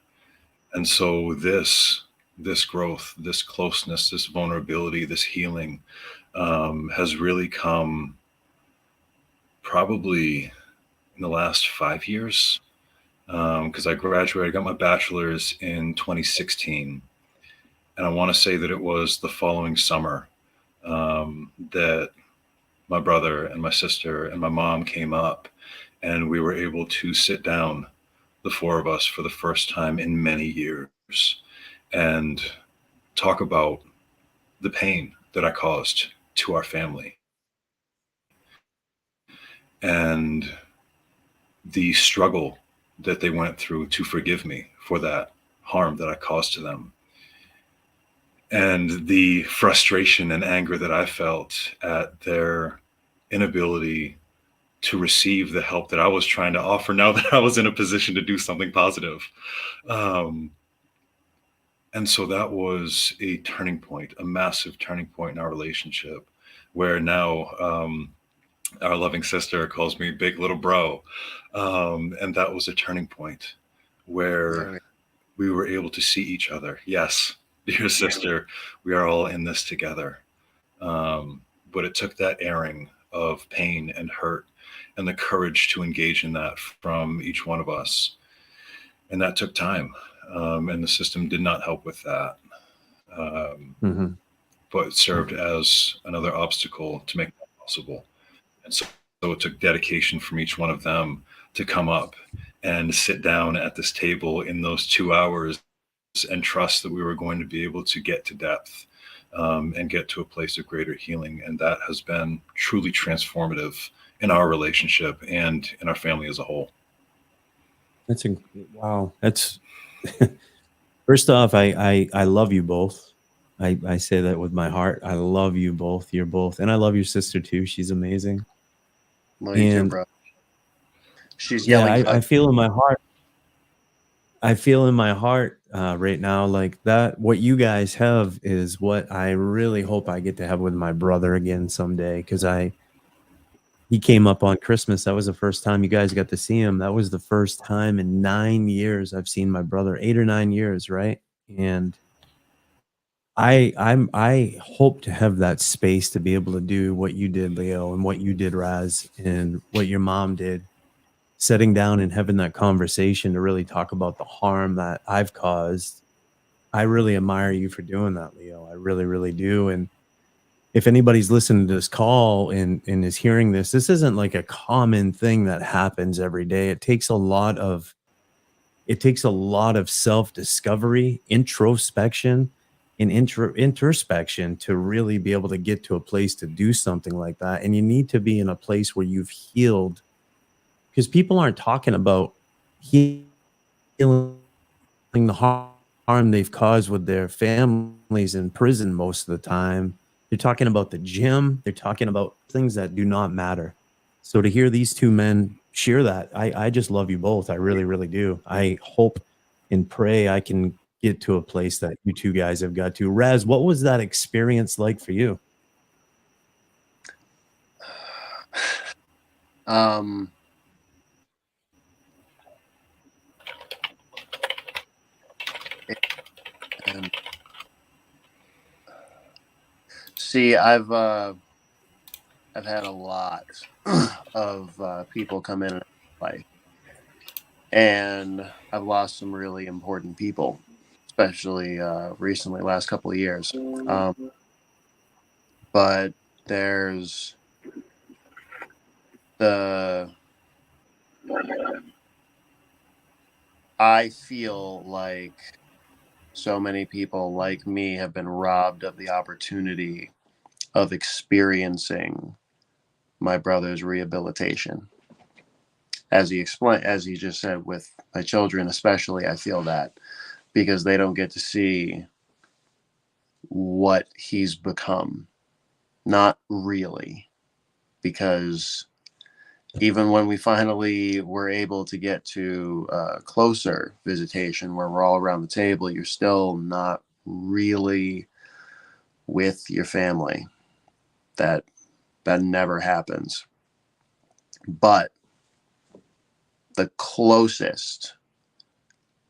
And so this growth, this closeness, this vulnerability, this healing has really come probably in the last 5 years, because I graduated, I got my bachelor's in 2016. And I want to say that it was the following summer that my brother and my sister and my mom came up, and we were able to sit down, the four of us, for the first time in many years, and talk about the pain that I caused to our family and the struggle that they went through to forgive me for that harm that I caused to them, and the frustration and anger that I felt at their inability to receive the help that I was trying to offer now that I was in a position to do something positive. And so that was a turning point, a massive turning point in our relationship, where now our loving sister calls me big little bro. And that was a turning point where we were able to see each other. Yes, dear sister, we are all in this together. But it took that airing of pain and hurt and the courage to engage in that from each one of us. And that took time. And the system did not help with that. But it served as another obstacle to make that possible. And so it took dedication from each one of them to come up and sit down at this table in those 2 hours and trust that we were going to be able to get to depth and get to a place of greater healing. And that has been truly transformative in our relationship and in our family as a whole. Wow. That's first off, I love you both. I say that with my heart. I love you both. You're both, and I love your sister too. She's amazing. Love you too, bro. She's Yeah, yelling. I feel in my heart. I feel in my heart right now, like that. What you guys have is what I really hope I get to have with my brother again someday. Because he came up on Christmas. That was the first time you guys got to see him. That was the first time in 9 years I've seen my brother. 8 or 9 years, right? And I hope to have that space to be able to do what you did, Leo, and what you did, Raz, and what your mom did. Sitting down and having that conversation to really talk about the harm that I've caused. I really admire you for doing that, Leo. I really, really do. And if anybody's listening to this call and is hearing this, this isn't like a common thing that happens every day. It takes a lot of self-discovery, introspection, and introspection to really be able to get to a place to do something like that. And you need to be in a place where you've healed, because people aren't talking about healing the harm they've caused with their families in prison most of the time. They're talking about the gym. They're talking about things that do not matter. So to hear these two men share that, I just love you both. I really, really do. I hope and pray I can get to a place that you two guys have got to. Raz, what was that experience like for you? And see, I've had a lot of people come in and life, and I've lost some really important people, especially recently, last couple of years. But there's the I feel like so many people like me have been robbed of the opportunity of experiencing my brother's rehabilitation. As he explained, as he just said, with my children especially, I feel that because they don't get to see what he's become. Not really, because even when we finally were able to get to closer visitation where we're all around the table, you're still not really with your family. That never happens. But the closest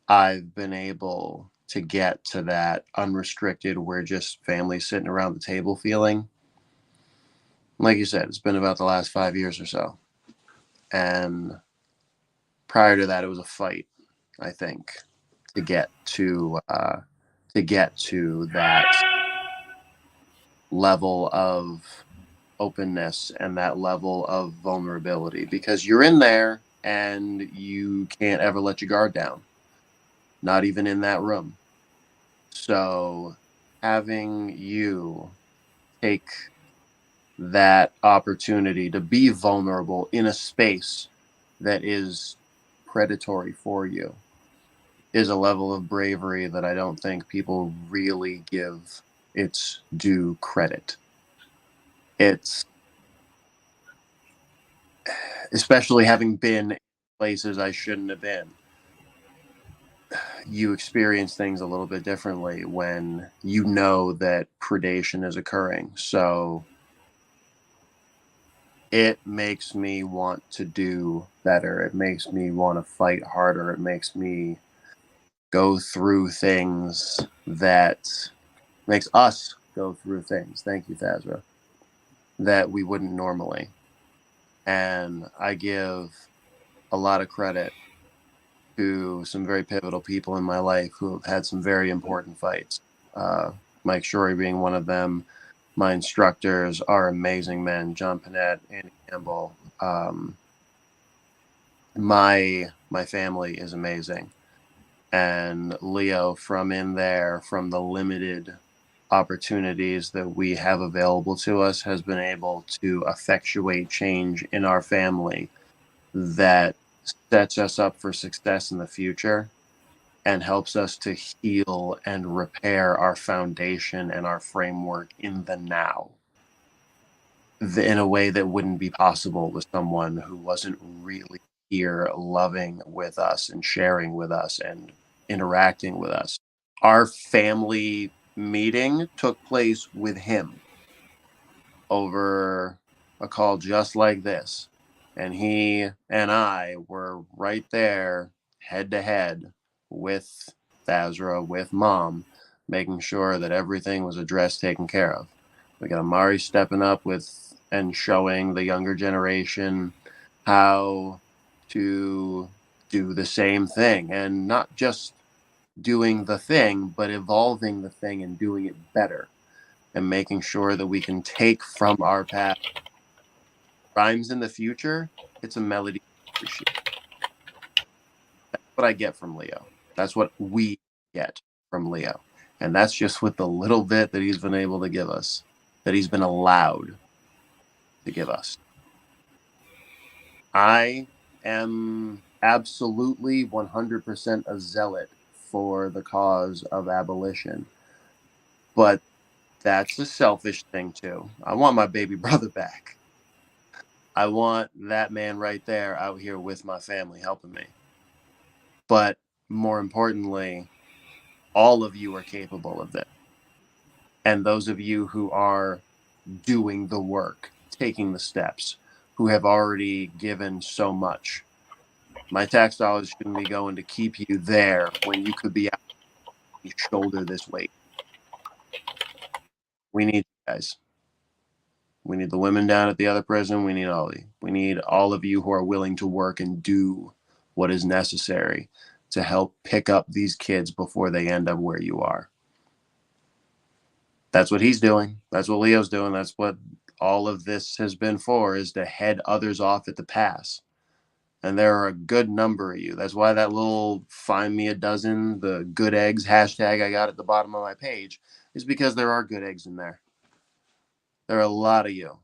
I've been able to get to that unrestricted, we're just family sitting around the table feeling, like you said, it's been about the last 5 years or so. And prior to that, it was a fight, I think, to get to that level of openness and that level of vulnerability, because you're in there and you can't ever let your guard down, not even in that room. So having you take that opportunity to be vulnerable in a space that is predatory for you is a level of bravery that I don't think people really give its due credit. It's, especially having been in places I shouldn't have been, you experience things a little bit differently when you know that predation is occurring. So it makes me want to do better. It makes me want to fight harder. It makes me go through things that makes us go through things. Thank you, Thazra, that we wouldn't normally. And I give a lot of credit to some very pivotal people in my life who have had some very important fights. Mike Shorey being one of them. My instructors are amazing men. John Panette, Andy Campbell. My family is amazing. And Leo, from in there, from the limited opportunities that we have available to us, has been able to effectuate change in our family that sets us up for success in the future and helps us to heal and repair our foundation and our framework in the now, in a way that wouldn't be possible with someone who wasn't really here loving with us and sharing with us and interacting with us. Our family meeting took place with him over a call just like this. And he and I were right there head to head with Thazra, with Mom, making sure that everything was addressed, taken care of. We got Amari stepping up with and showing the younger generation how to do the same thing, and not just doing the thing, but evolving the thing and doing it better, and making sure that we can take from our past rhymes in the future. It's a melody. That's what I get from Leo. That's what we get from Leo. And that's just with the little bit that he's been able to give us, that he's been allowed to give us. I am absolutely 100% a zealot for the cause of abolition. But that's a selfish thing too. I want my baby brother back. I want that man right there out here with my family helping me. But more importantly, all of you are capable of this. And those of you who are doing the work, taking the steps, who have already given so much. My tax dollars shouldn't be going to keep you there when you could be out to shoulder this weight. We need you guys. We need the women down at the other prison. We need all of you. We need all of you who are willing to work and do what is necessary to help pick up these kids before they end up where you are. That's what he's doing. That's what Leo's doing. That's what all of this has been for, is to head others off at the pass And there are a good number of you. That's why that little find me a dozen, the good eggs hashtag I got at the bottom of my page is because there are good eggs in there. There are a lot of you.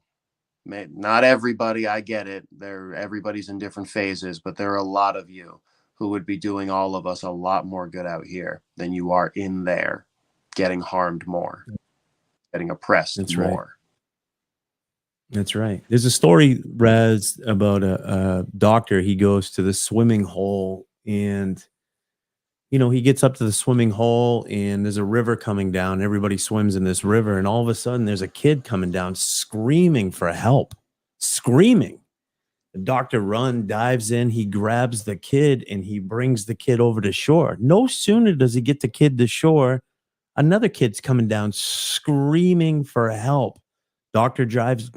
Not everybody, I get it. Everybody's in different phases, but there are a lot of you who would be doing all of us a lot more good out here than you are in there, getting harmed more, getting oppressed That's more. right. That's right. There's a story, Raz, about a doctor. He goes to the swimming hole, and he gets up to the swimming hole, and there's a river coming down. Everybody swims in this river, and all of a sudden there's a kid coming down screaming for help, screaming. The doctor dives in, he grabs the kid, and he brings the kid over to shore. No sooner does he get the kid to shore, another kid's coming down screaming for help. Doctor dives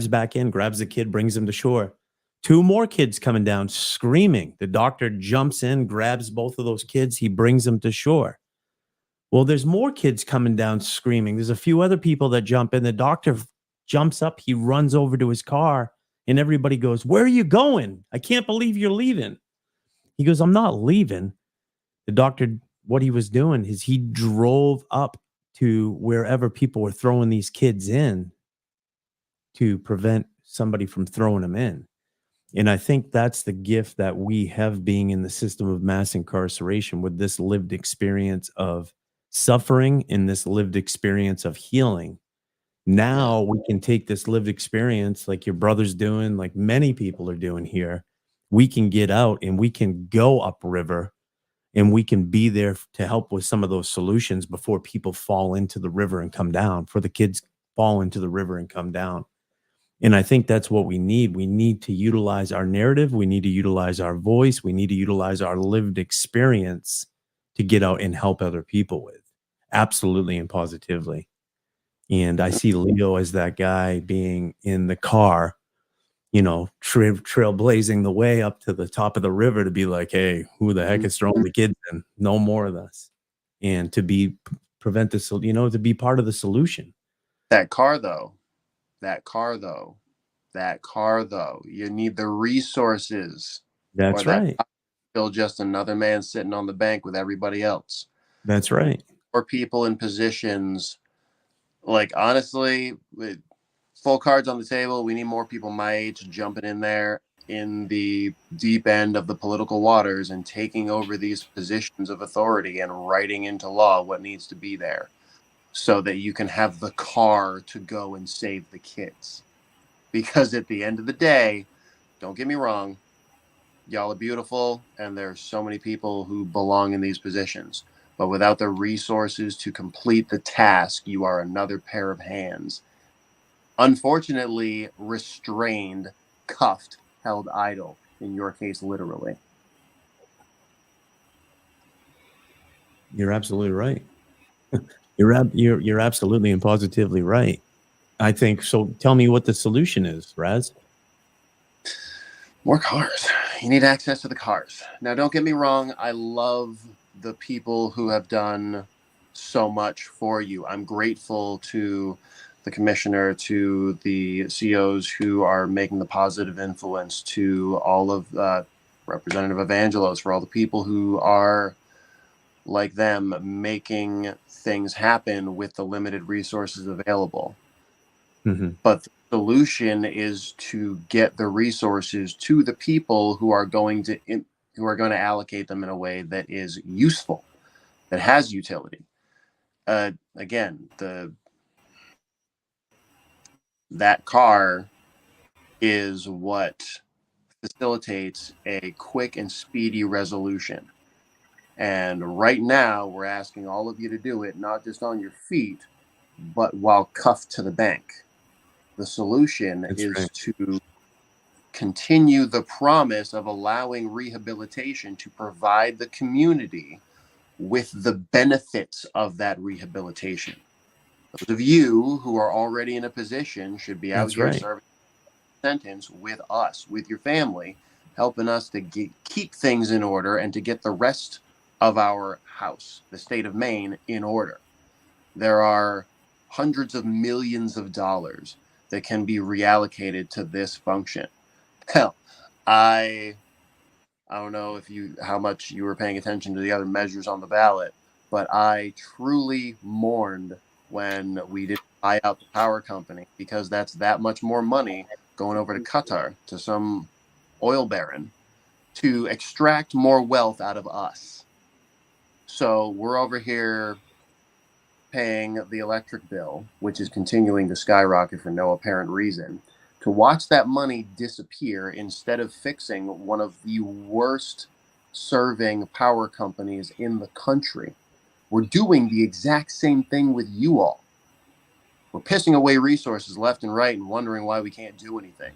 back in, grabs the kid, brings him to shore. Two more kids coming down screaming. The doctor jumps in, grabs both of those kids. He brings them to shore. Well, there's more kids coming down screaming. There's a few other people that jump in. The doctor jumps up. He runs over to his car, and everybody goes, "Where are you going? I can't believe you're leaving." He goes, "I'm not leaving." The doctor, what he was doing is he drove up to wherever people were throwing these kids in to prevent somebody from throwing them in. And I think that's the gift that we have being in the system of mass incarceration, with this lived experience of suffering and this lived experience of healing. Now we can take this lived experience, like your brother's doing, like many people are doing here. We can get out and we can go upriver, and we can be there to help with some of those solutions before people fall into the river and come down, for the kids fall into the river and come down. And I think that's what we need. We need to utilize our narrative. We need to utilize our voice. We need to utilize our lived experience to get out and help other people with. Absolutely and positively. And I see Leo as that guy, being in the car, trailblazing the way up to the top of the river to be like, hey, who the heck is throwing the kids in? No more of this. And to be to be part of the solution. That car though, you need the resources. That's right. Still just another man sitting on the bank with everybody else. That's right. Or people in positions, like, honestly, with full cards on the table, we need more people my age jumping in there in the deep end of the political waters and taking over these positions of authority and writing into law what needs to be there, so that you can have the car to go and save the kids. Because at the end of the day, don't get me wrong, y'all are beautiful, and there's so many people who belong in these positions. But without the resources to complete the task, you are another pair of hands. Unfortunately, restrained, cuffed, held idle, in your case, literally. You're absolutely right. You're absolutely and positively right. I think so. Tell me what the solution is, Raz. More cars. You need access to the cars. Now, don't get me wrong. I love the people who have done so much for you. I'm grateful to the commissioner, to the CEOs who are making the positive influence, to all of Representative Evangelos, for all the people who are like them, making things happen with the limited resources available. Mm-hmm. But the solution is to get the resources to the people who are going to allocate them in a way that is useful, that has utility. Again, that car is what facilitates a quick and speedy resolution. And right now, we're asking all of you to do it, not just on your feet, but while cuffed to the bank. The solution is to continue the promise of allowing rehabilitation to provide the community with the benefits of that rehabilitation. Those of you who are already in a position should be out here serving a sentence with us, with your family, helping us to keep things in order and to get the rest of our house, the state of Maine, in order. There are hundreds of millions of dollars that can be reallocated to this function. Hell, I I don't know how much you were paying attention to the other measures on the ballot, but I truly mourned when we didn't buy out the power company, because that's that much more money going over to Qatar, to some oil baron, to extract more wealth out of us. So we're over here paying the electric bill, which is continuing to skyrocket for no apparent reason, to watch that money disappear instead of fixing one of the worst serving power companies in the country. We're doing the exact same thing with you all. We're pissing away resources left and right and wondering why we can't do anything.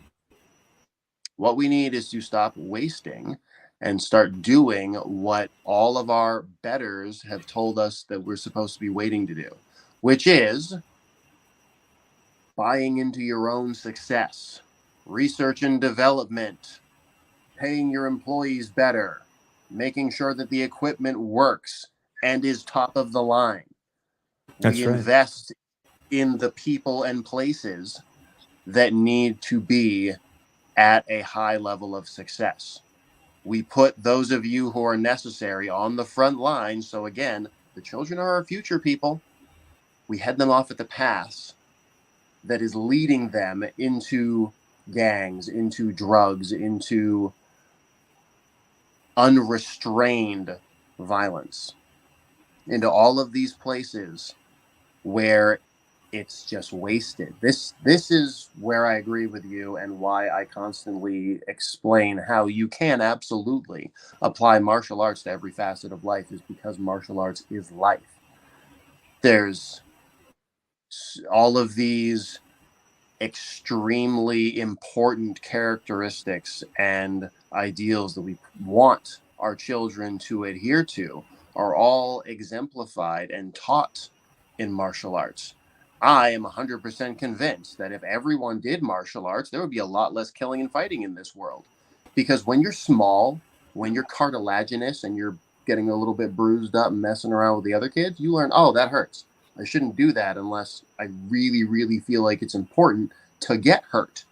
What we need is to stop wasting and start doing what all of our betters have told us that we're supposed to be waiting to do, which is buying into your own success, research and development, paying your employees better, making sure that the equipment works and is top of the line. That's we right. invest in the people and places that need to be at a high level of success. We put those of you who are necessary on the front line. So again, the children are our future people. We head them off at the pass that is leading them into gangs, into drugs, into unrestrained violence, into all of these places where it's just wasted. This is where I agree with you, and why I constantly explain how you can absolutely apply martial arts to every facet of life, is because martial arts is life. There's all of these extremely important characteristics and ideals that we want our children to adhere to are all exemplified and taught in martial arts. I am 100% convinced that if everyone did martial arts, there would be a lot less killing and fighting in this world. Because when you're small, when you're cartilaginous and you're getting a little bit bruised up and messing around with the other kids, you learn, oh, that hurts. I shouldn't do that unless I really, really feel like it's important to get hurt.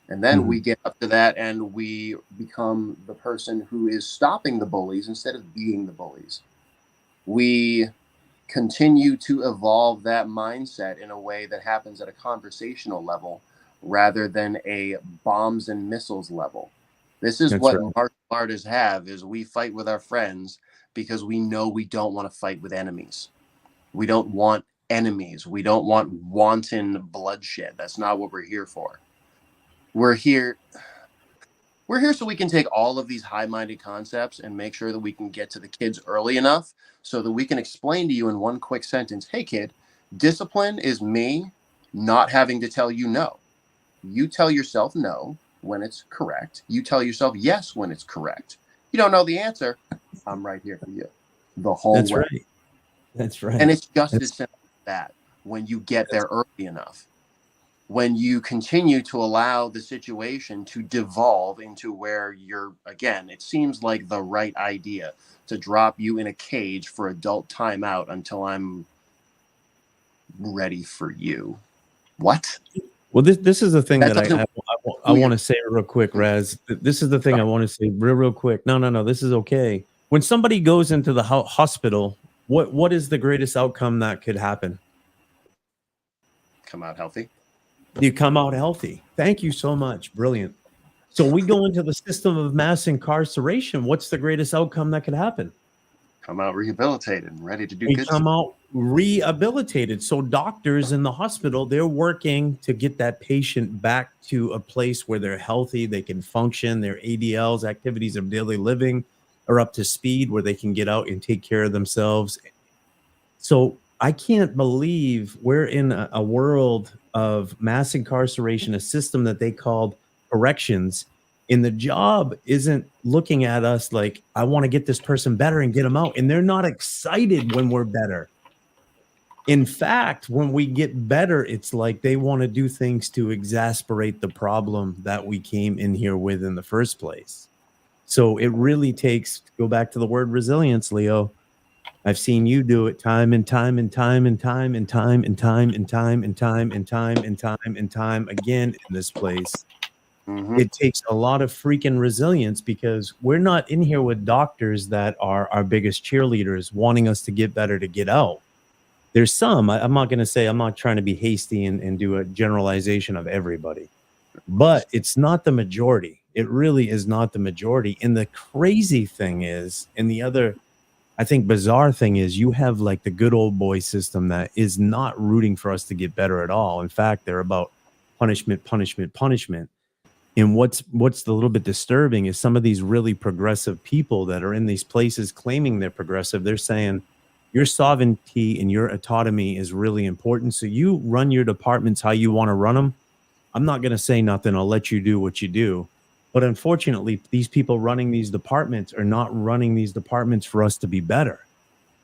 And then we get up to that and we become the person who is stopping the bullies instead of being the bullies. We continue to evolve that mindset in a way that happens at a conversational level rather than a bombs and missiles level. This is what martial artists have, is we fight with our friends because we know we don't want to fight with enemies. We don't want enemies. We don't want wanton bloodshed. That's not what we're here for. We're here so we can take all of these high-minded concepts and make sure that we can get to the kids early enough so that we can explain to you in one quick sentence, hey kid, discipline is me not having to tell you no. You tell yourself no when it's correct. You tell yourself yes when it's correct. You don't know the answer, I'm right here for you the whole way. Right. That's right. And it's just as simple as that when you get there early enough. When you continue to allow the situation to devolve into where you're, again, it seems like the right idea to drop you in a cage for adult timeout until I'm ready for you. What? Well, this is the thing that I want to say real quick, Raz. This is the thing I want to say real quick. No, this is okay. When somebody goes into the hospital, what is the greatest outcome that could happen? Come out healthy. You come out healthy. Thank you so much. Brilliant. So we go into the system of mass incarceration. What's the greatest outcome that could happen? Come out rehabilitated and ready to do good. Come out rehabilitated. So doctors in the hospital, they're working to get that patient back to a place where they're healthy, they can function, their ADLs, activities of daily living, are up to speed where they can get out and take care of themselves. So I can't believe we're in a world of mass incarceration, a system that they called corrections, and the job isn't looking at us like, I want to get this person better and get them out. And they're not excited when we're better. In fact, when we get better, it's like they want to do things to exasperate the problem that we came in here with in the first place. So it really takes, go back to the word resilience, Leo. I've seen you do it time and time and time and time and time and time and time and time and time and time and time again in this place. It takes a lot of freaking resilience, because we're not in here with doctors that are our biggest cheerleaders wanting us to get better to get out. There's some, I'm not going to say, I'm not trying to be hasty and do a generalization of everybody, but it's not the majority. It really is not the majority. And the crazy thing is, and the other, I think, bizarre thing is, you have like the good old boy system that is not rooting for us to get better at all. In fact, they're about punishment, punishment, punishment. And what's the little bit disturbing is some of these really progressive people that are in these places claiming they're progressive. They're saying your sovereignty and your autonomy is really important. So you run your departments how you want to run them. I'm not going to say nothing. I'll let you do what you do. But unfortunately, these people running these departments are not running these departments for us to be better.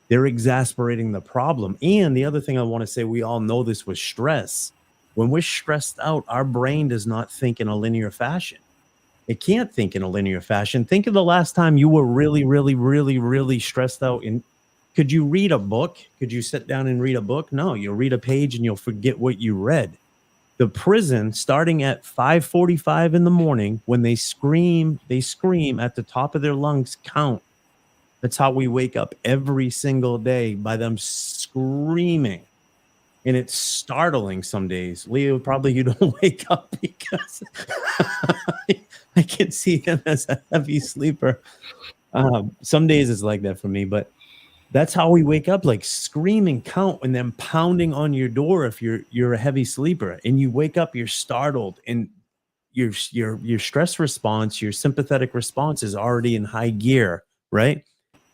They're exasperating the problem. And the other thing I want to say, we all know this with stress. When we're stressed out, our brain does not think in a linear fashion. It can't think in a linear fashion. Think of the last time you were really, really, really, really stressed out. And could you read a book? Could you sit down and read a book? No, you'll read a page and you'll forget what you read. The prison, starting at 5:45 in the morning, when they scream at the top of their lungs, count. That's how we wake up every single day, by them screaming. And it's startling some days. Leo, probably you don't wake up because I can see him as a heavy sleeper. Some days it's like that for me, but that's how we wake up, like screaming count and then pounding on your door if you're a heavy sleeper. And you wake up, you're startled, and your stress response, your sympathetic response is already in high gear, right?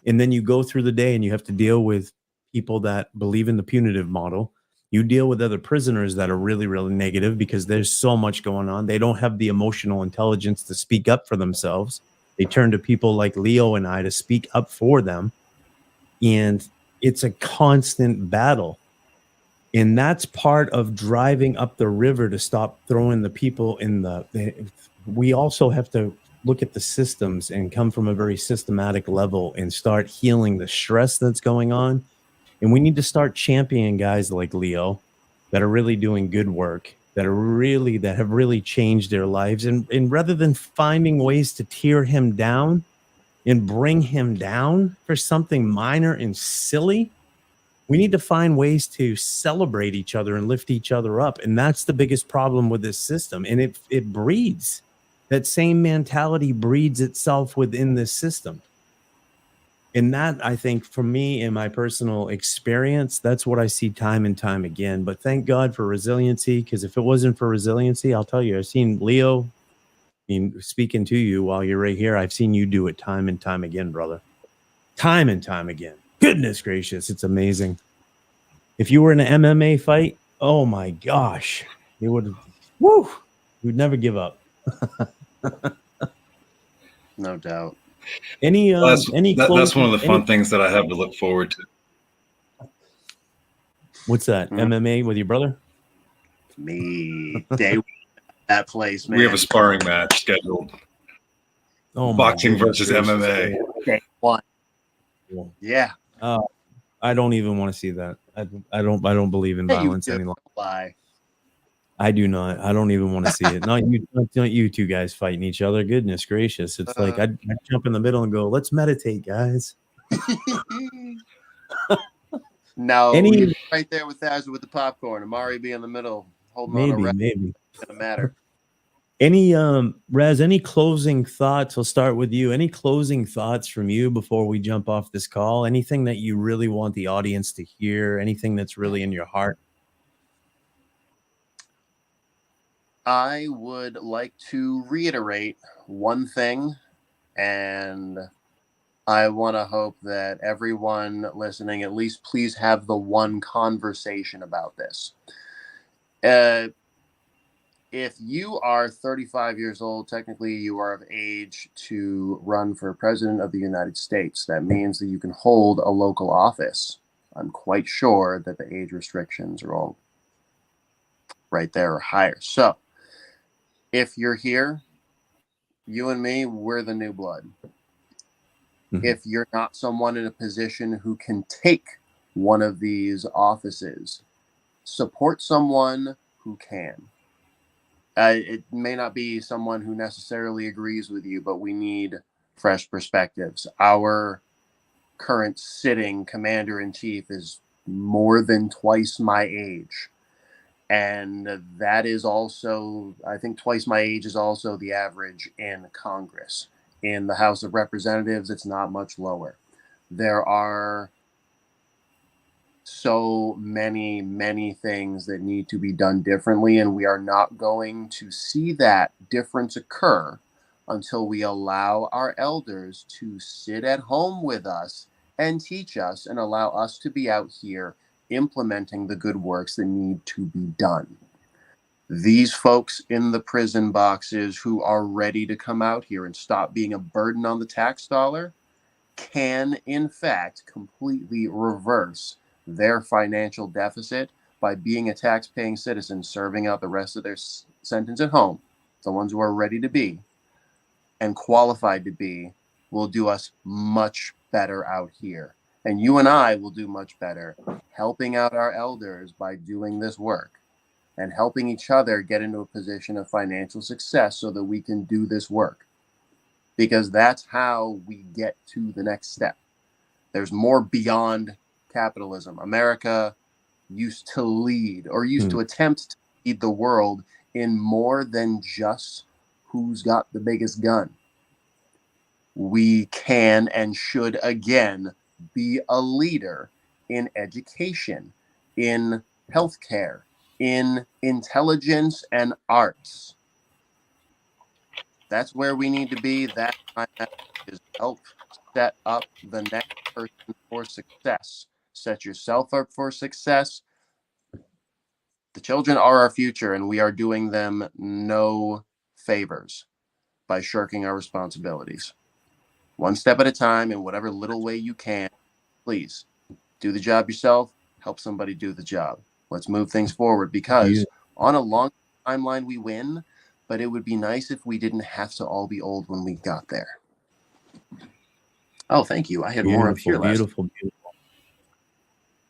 And then you go through the day and you have to deal with people that believe in the punitive model. You deal with other prisoners that are really, really negative because there's so much going on. They don't have the emotional intelligence to speak up for themselves. They turn to people like Leo and I to speak up for them. And it's a constant battle. And that's part of driving up the river to stop throwing the people in we also have to look at the systems and come from a very systematic level and start healing the stress that's going on. And we need to start championing guys like Leo that are really doing good work, that have really changed their lives. And rather than finding ways to tear him down and bring him down for something minor and silly, we need to find ways to celebrate each other and lift each other up. And that's the biggest problem with this system. And it breeds. That same mentality breeds itself within this system. And that, I think, for me, in my personal experience, that's what I see time and time again. But thank God for resiliency, because if it wasn't for resiliency, I'll tell you, I've seen Leo, I mean, speaking to you while you're right here, I've seen you do it time and time again, brother. Time and time again. Goodness gracious, it's amazing. If you were in an MMA fight, oh my gosh, you would you'd never give up. No doubt. That's one of the fun things that I have to look forward to. What's that? MMA with your brother? Me. Day that place, man. We have a sparring match scheduled. Oh, boxing versus MMA. Day one. Yeah. I don't even want to see that. I don't believe in violence any longer. Lie. I do not. I don't even want to see it. Not you two guys fighting each other. Goodness gracious. It's like I'd jump in the middle and go, let's meditate, guys. No, right there with Thaz with the popcorn. Amari be in the middle, holding on a maybe. Doesn't matter. Any Raz, any closing thoughts? I'll start with you. Any closing thoughts from you before we jump off this call? Anything that you really want the audience to hear? Anything that's really in your heart? I would like to reiterate one thing, and I want to hope that everyone listening, at least please have the one conversation about this. If you are 35 years old, technically you are of age to run for president of the United States. That means that you can hold a local office. I'm quite sure that the age restrictions are all right there or higher. So if you're here, you and me, we're the new blood. Mm-hmm. If you're not someone in a position who can take one of these offices, support someone who can. It may not be someone who necessarily agrees with you, but we need fresh perspectives. Our current sitting commander-in-chief is more than twice my age. And that is also, I think twice my age is also the average in Congress. In the House of Representatives, it's not much lower. There are so many things that need to be done differently, and we are not going to see that difference occur until we allow our elders to sit at home with us and teach us and allow us to be out here implementing the good works that need to be done. These folks in the prison boxes who are ready to come out here and stop being a burden on the tax dollar can, in fact, completely reverse their financial deficit by being a tax-paying citizen, serving out the rest of their sentence at home. The ones who are ready to be and qualified to be will do us much better out here. And you and I will do much better helping out our elders by doing this work and helping each other get into a position of financial success so that we can do this work. Because that's how we get to the next step. There's more beyond capitalism. America used to lead or used to attempt to lead the world in more than just who's got the biggest gun. We can and should again be a leader in education, in healthcare, in intelligence and arts. That's where we need to be. That's my message, is help set up the next person for success. Set yourself up for success. The children are our future, and we are doing them no favors by shirking our responsibilities. One step at a time, in whatever little way you can. Please do the job yourself. Help somebody do the job. Let's move things forward, because on a long timeline we win, but it would be nice if we didn't have to all be old when we got there. Oh, thank you. I had more up here last. Beautiful.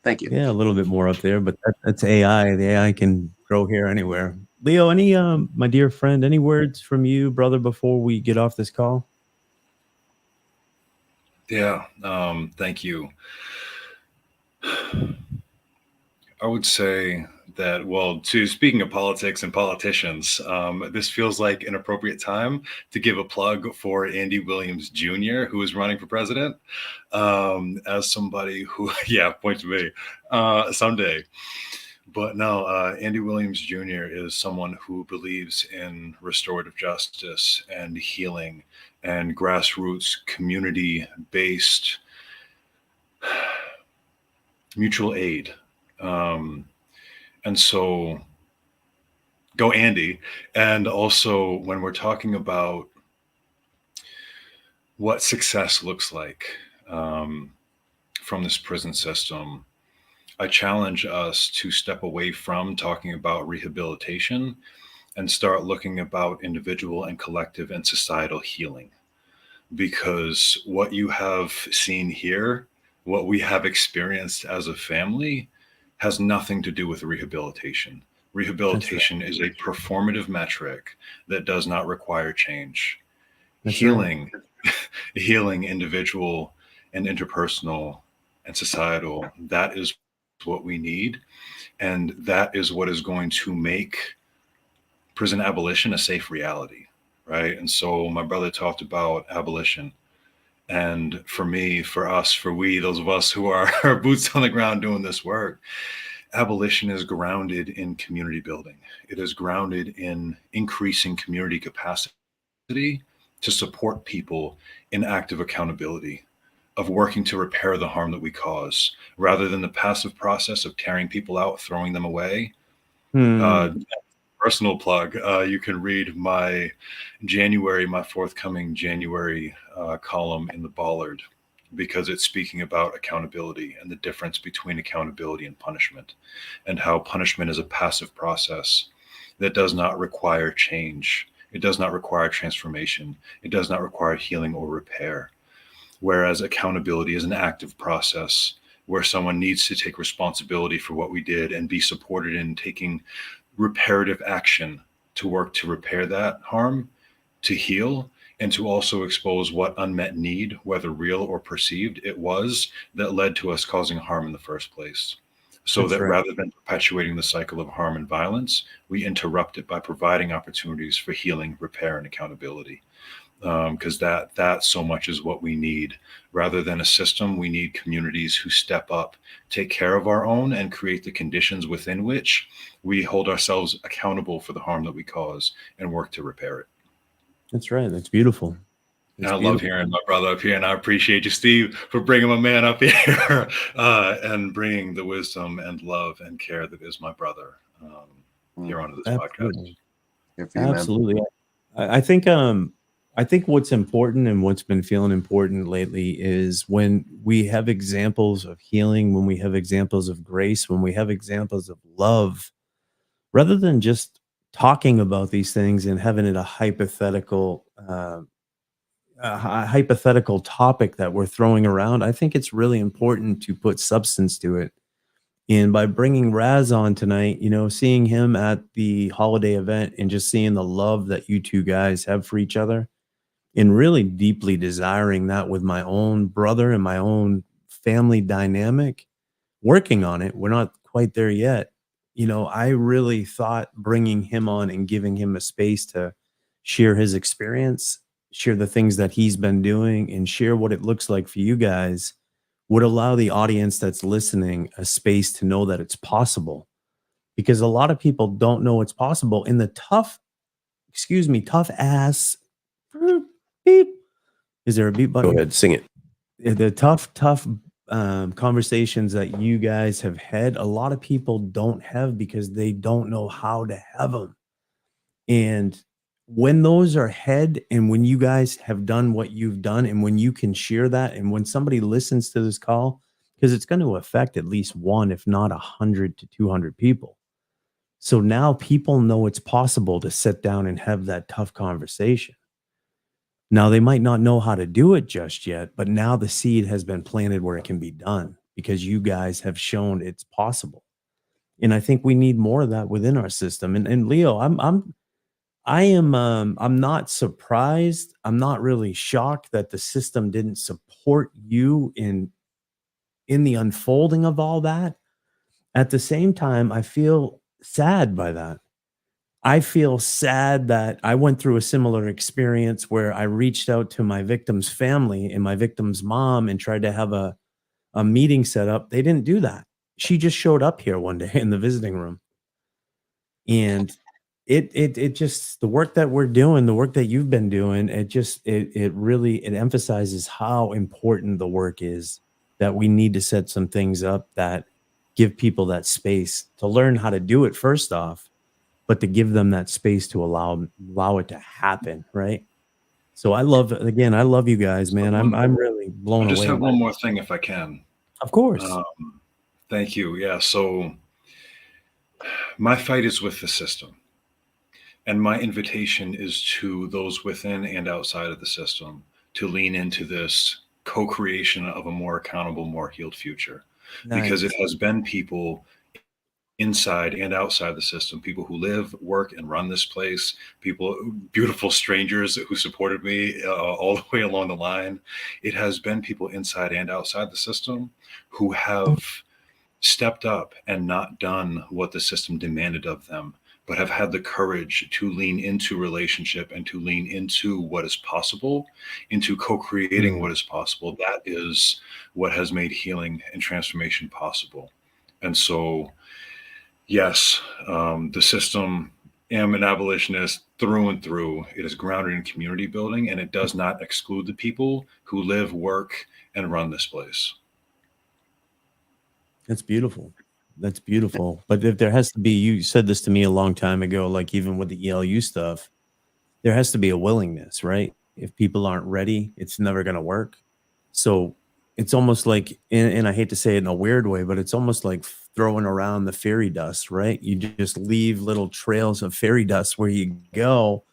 Thank you. Yeah, a little bit more up there, but that's AI. The AI can grow hair anywhere. Leo, any my dear friend, any words from you, brother, before we get off this call? Yeah, thank you. I would say that, well, speaking of politics and politicians, this feels like an appropriate time to give a plug for Andy Williams Jr., who is running for president, as somebody who, yeah, point to me, someday. But no, Andy Williams Jr. is someone who believes in restorative justice and healing and grassroots community-based mutual aid. And so go Andy. And also when we're talking about what success looks like from this prison system, I challenge us to step away from talking about rehabilitation and start looking about individual and collective and societal healing. Because what you have seen here, what we have experienced as a family, has nothing to do with rehabilitation. Rehabilitation is a performative metric that does not require change. Healing individual and interpersonal and societal, that is what we need. And that is what is going to make prison abolition a safe reality, right? And so my brother talked about abolition. And for me, for us, for we, those of us who are boots on the ground doing this work, abolition is grounded in community building. It is grounded in increasing community capacity to support people in active accountability, of working to repair the harm that we cause, rather than the passive process of tearing people out, throwing them away. Personal plug, you can read my forthcoming January column in the Ballard, because it's speaking about accountability and the difference between accountability and punishment, and how punishment is a passive process that does not require change. It does not require transformation. It does not require healing or repair. Whereas accountability is an active process where someone needs to take responsibility for what we did and be supported in taking reparative action to work to repair that harm, to heal, and to also expose what unmet need, whether real or perceived, it was that led to us causing harm in the first place. So That's that right. rather than perpetuating the cycle of harm and violence, we interrupt it by providing opportunities for healing, repair, and accountability. Because that so much is what we need. Rather than a system, we need communities who step up, take care of our own, and create the conditions within which we hold ourselves accountable for the harm that we cause and work to repair it. That's right. That's beautiful. And I love hearing my brother up here, and I appreciate you, Steve, for bringing my man up here and bringing the wisdom and love and care that is my brother here onto this podcast. Here for you, Absolutely. man. I think what's important and what's been feeling important lately is when we have examples of healing, when we have examples of grace, when we have examples of love, rather than just talking about these things and having it a hypothetical topic that we're throwing around. I think it's really important to put substance to it. And by bringing Raz on tonight, you know, seeing him at the holiday event and just seeing the love that you two guys have for each other, and really deeply desiring that with my own brother and my own family dynamic, working on it. We're not quite there yet. You know, I really thought bringing him on and giving him a space to share his experience, share the things that he's been doing, and share what it looks like for you guys would allow the audience that's listening a space to know that it's possible. Because a lot of people don't know it's possible in the tough ass beep. Is there a beep button? Go ahead, sing it. The tough conversations that you guys have had, a lot of people don't have because they don't know how to have them. And when those are had, and when you guys have done what you've done, and when you can share that, and when somebody listens to this call, because it's going to affect at least one, if not 100 to 200 people. So now people know it's possible to sit down and have that tough conversation. Now, they might not know how to do it just yet, but now the seed has been planted where it can be done because you guys have shown it's possible. And I think we need more of that within our system. And Leo, I'm not surprised. I'm not really shocked that the system didn't support you in the unfolding of all that. At the same time, I feel sad by that. I feel sad that I went through a similar experience where I reached out to my victim's family and my victim's mom and tried to have a meeting set up. They didn't do that. She just showed up here one day in the visiting room. And it just, the work that we're doing, the work that you've been doing, it really emphasizes how important the work is, that we need to set some things up that give people that space to learn how to do it first off, but to give them that space to allow it to happen, right? So I love you guys, man. I'm really blown away. I just have one more thing, if I can. Of course. Thank you. Yeah. So my fight is with the system, and my invitation is to those within and outside of the system to lean into this co-creation of a more accountable, more healed future, because it has been people inside and outside the system, people who live, work, and run this place, people, beautiful strangers who supported me all the way along the line. It has been people inside and outside the system who have stepped up and not done what the system demanded of them, but have had the courage to lean into relationship and to lean into what is possible, into co-creating what is possible. That is what has made healing and transformation possible. And so, yes, the system, am an abolitionist through and through. It is grounded in community building, and it does not exclude the people who live, work, and run this place. That's beautiful. That's beautiful. But if there has to be, you said this to me a long time ago, like even with the ELU stuff, there has to be a willingness, right? If people aren't ready, it's never going to work. So it's almost like, and I hate to say it in a weird way, but it's almost like throwing around the fairy dust, right? You just leave little trails of fairy dust where you go,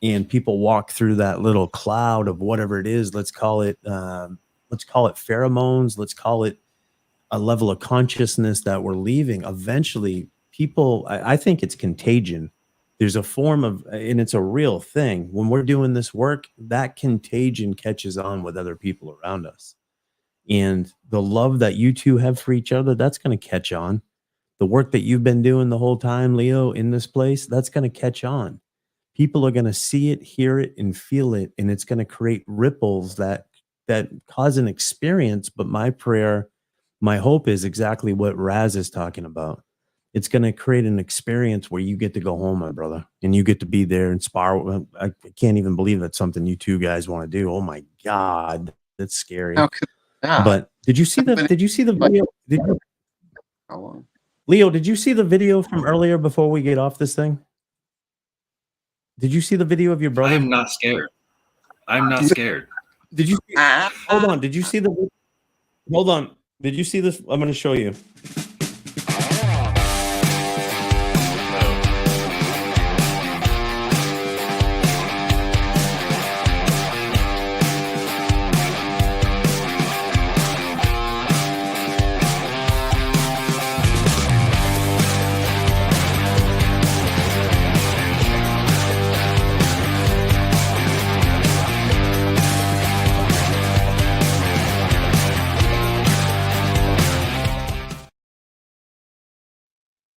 and people walk through that little cloud of whatever it is. Let's call it pheromones. Let's call it a level of consciousness that we're leaving. Eventually, people, I think it's contagion. There's a form of, and it's a real thing. When we're doing this work, that contagion catches on with other people around us. And the love that you two have for each other, that's going to catch on. The work that you've been doing the whole time, Leo, in this place, that's going to catch on. People are going to see it, hear it, and feel it. And it's going to create ripples that cause an experience. But my prayer, my hope is exactly what Raz is talking about. It's going to create an experience where you get to go home, my brother, and you get to be there and spar. I can't even believe that's something you two guys want to do. Oh my God, that's scary. How could that? But did you see the video? How long? Leo, did you see the video from earlier before we get off this thing? Did you see the video of your brother? I'm not scared. I'm not scared. Did you hold on? Did you see the hold on? Did you see this? I'm going to show you.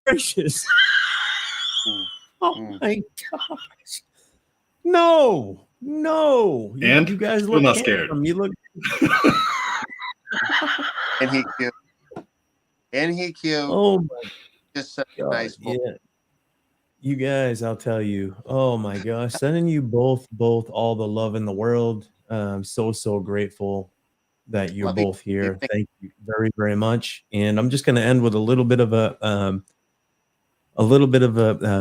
Gracious. Oh my gosh. No. And you guys I'm look not scared. You look And he cute. oh my Just such a God. nice boy. Yeah. You guys, I'll tell you. Oh my gosh. Sending you both all the love in the world. I'm so grateful that you're Love you. both here. Thank you very, very much. And I'm just going to end with a little bit of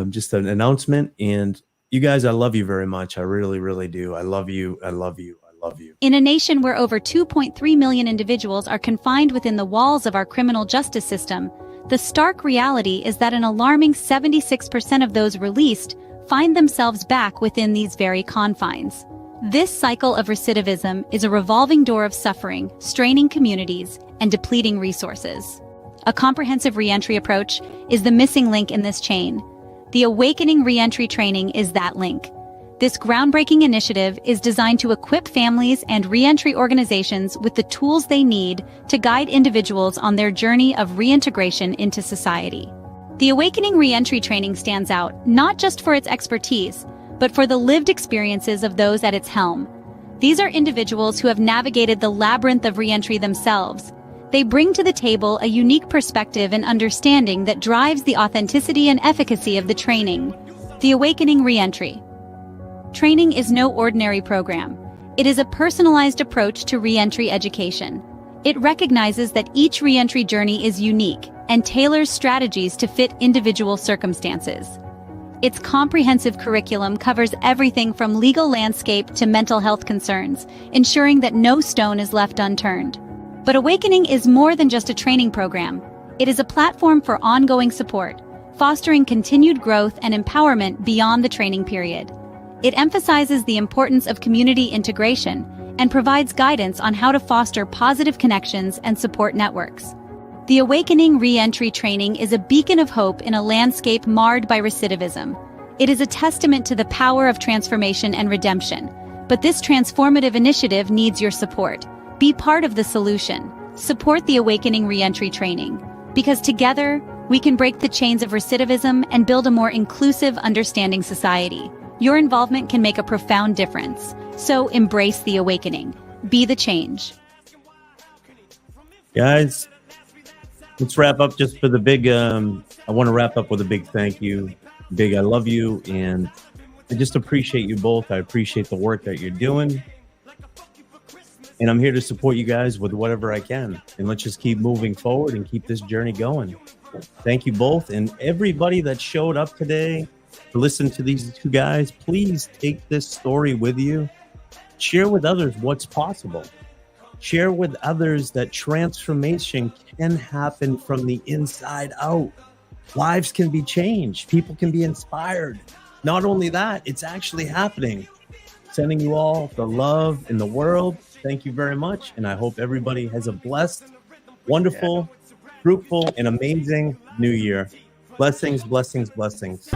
just an announcement. And you guys, I love you very much. I really, really do. I love you. I love you. I love you. In a nation where over 2.3 million individuals are confined within the walls of our criminal justice system, the stark reality is that an alarming 76% of those released find themselves back within these very confines. This cycle of recidivism is a revolving door of suffering, straining communities, and depleting resources. A comprehensive reentry approach is the missing link in this chain. The Awakening Reentry Training is that link. This groundbreaking initiative is designed to equip families and reentry organizations with the tools they need to guide individuals on their journey of reintegration into society. The Awakening Reentry Training stands out not just for its expertise, but for the lived experiences of those at its helm. These are individuals who have navigated the labyrinth of reentry themselves. They bring to the table a unique perspective and understanding that drives the authenticity and efficacy of the training. The Awakening Reentry Training is no ordinary program. It is a personalized approach to reentry education. It recognizes that each reentry journey is unique and tailors strategies to fit individual circumstances. Its comprehensive curriculum covers everything from legal landscape to mental health concerns, ensuring that no stone is left unturned. But Awakening is more than just a training program. It is a platform for ongoing support, fostering continued growth and empowerment beyond the training period. It emphasizes the importance of community integration and provides guidance on how to foster positive connections and support networks. The Awakening Reentry Training is a beacon of hope in a landscape marred by recidivism. It is a testament to the power of transformation and redemption. But this transformative initiative needs your support. Be part of the solution. Support the Awakening Reentry Training. Because together, we can break the chains of recidivism and build a more inclusive, understanding society. Your involvement can make a profound difference. So embrace the awakening. Be the change. Guys, let's wrap up just for the big, I want to wrap up with a big thank you. Big I love you, and I just appreciate you both. I appreciate the work that you're doing. And I'm here to support you guys with whatever I can. And let's just keep moving forward and keep this journey going. Thank you both. And everybody that showed up today to listen to these two guys, please take this story with you. Share with others what's possible. Share with others that transformation can happen from the inside out. Lives can be changed. People can be inspired. Not only that, it's actually happening. Sending you all the love in the world. Thank you very much. And I hope everybody has a blessed, wonderful, fruitful, and amazing new year. Blessings, blessings, blessings.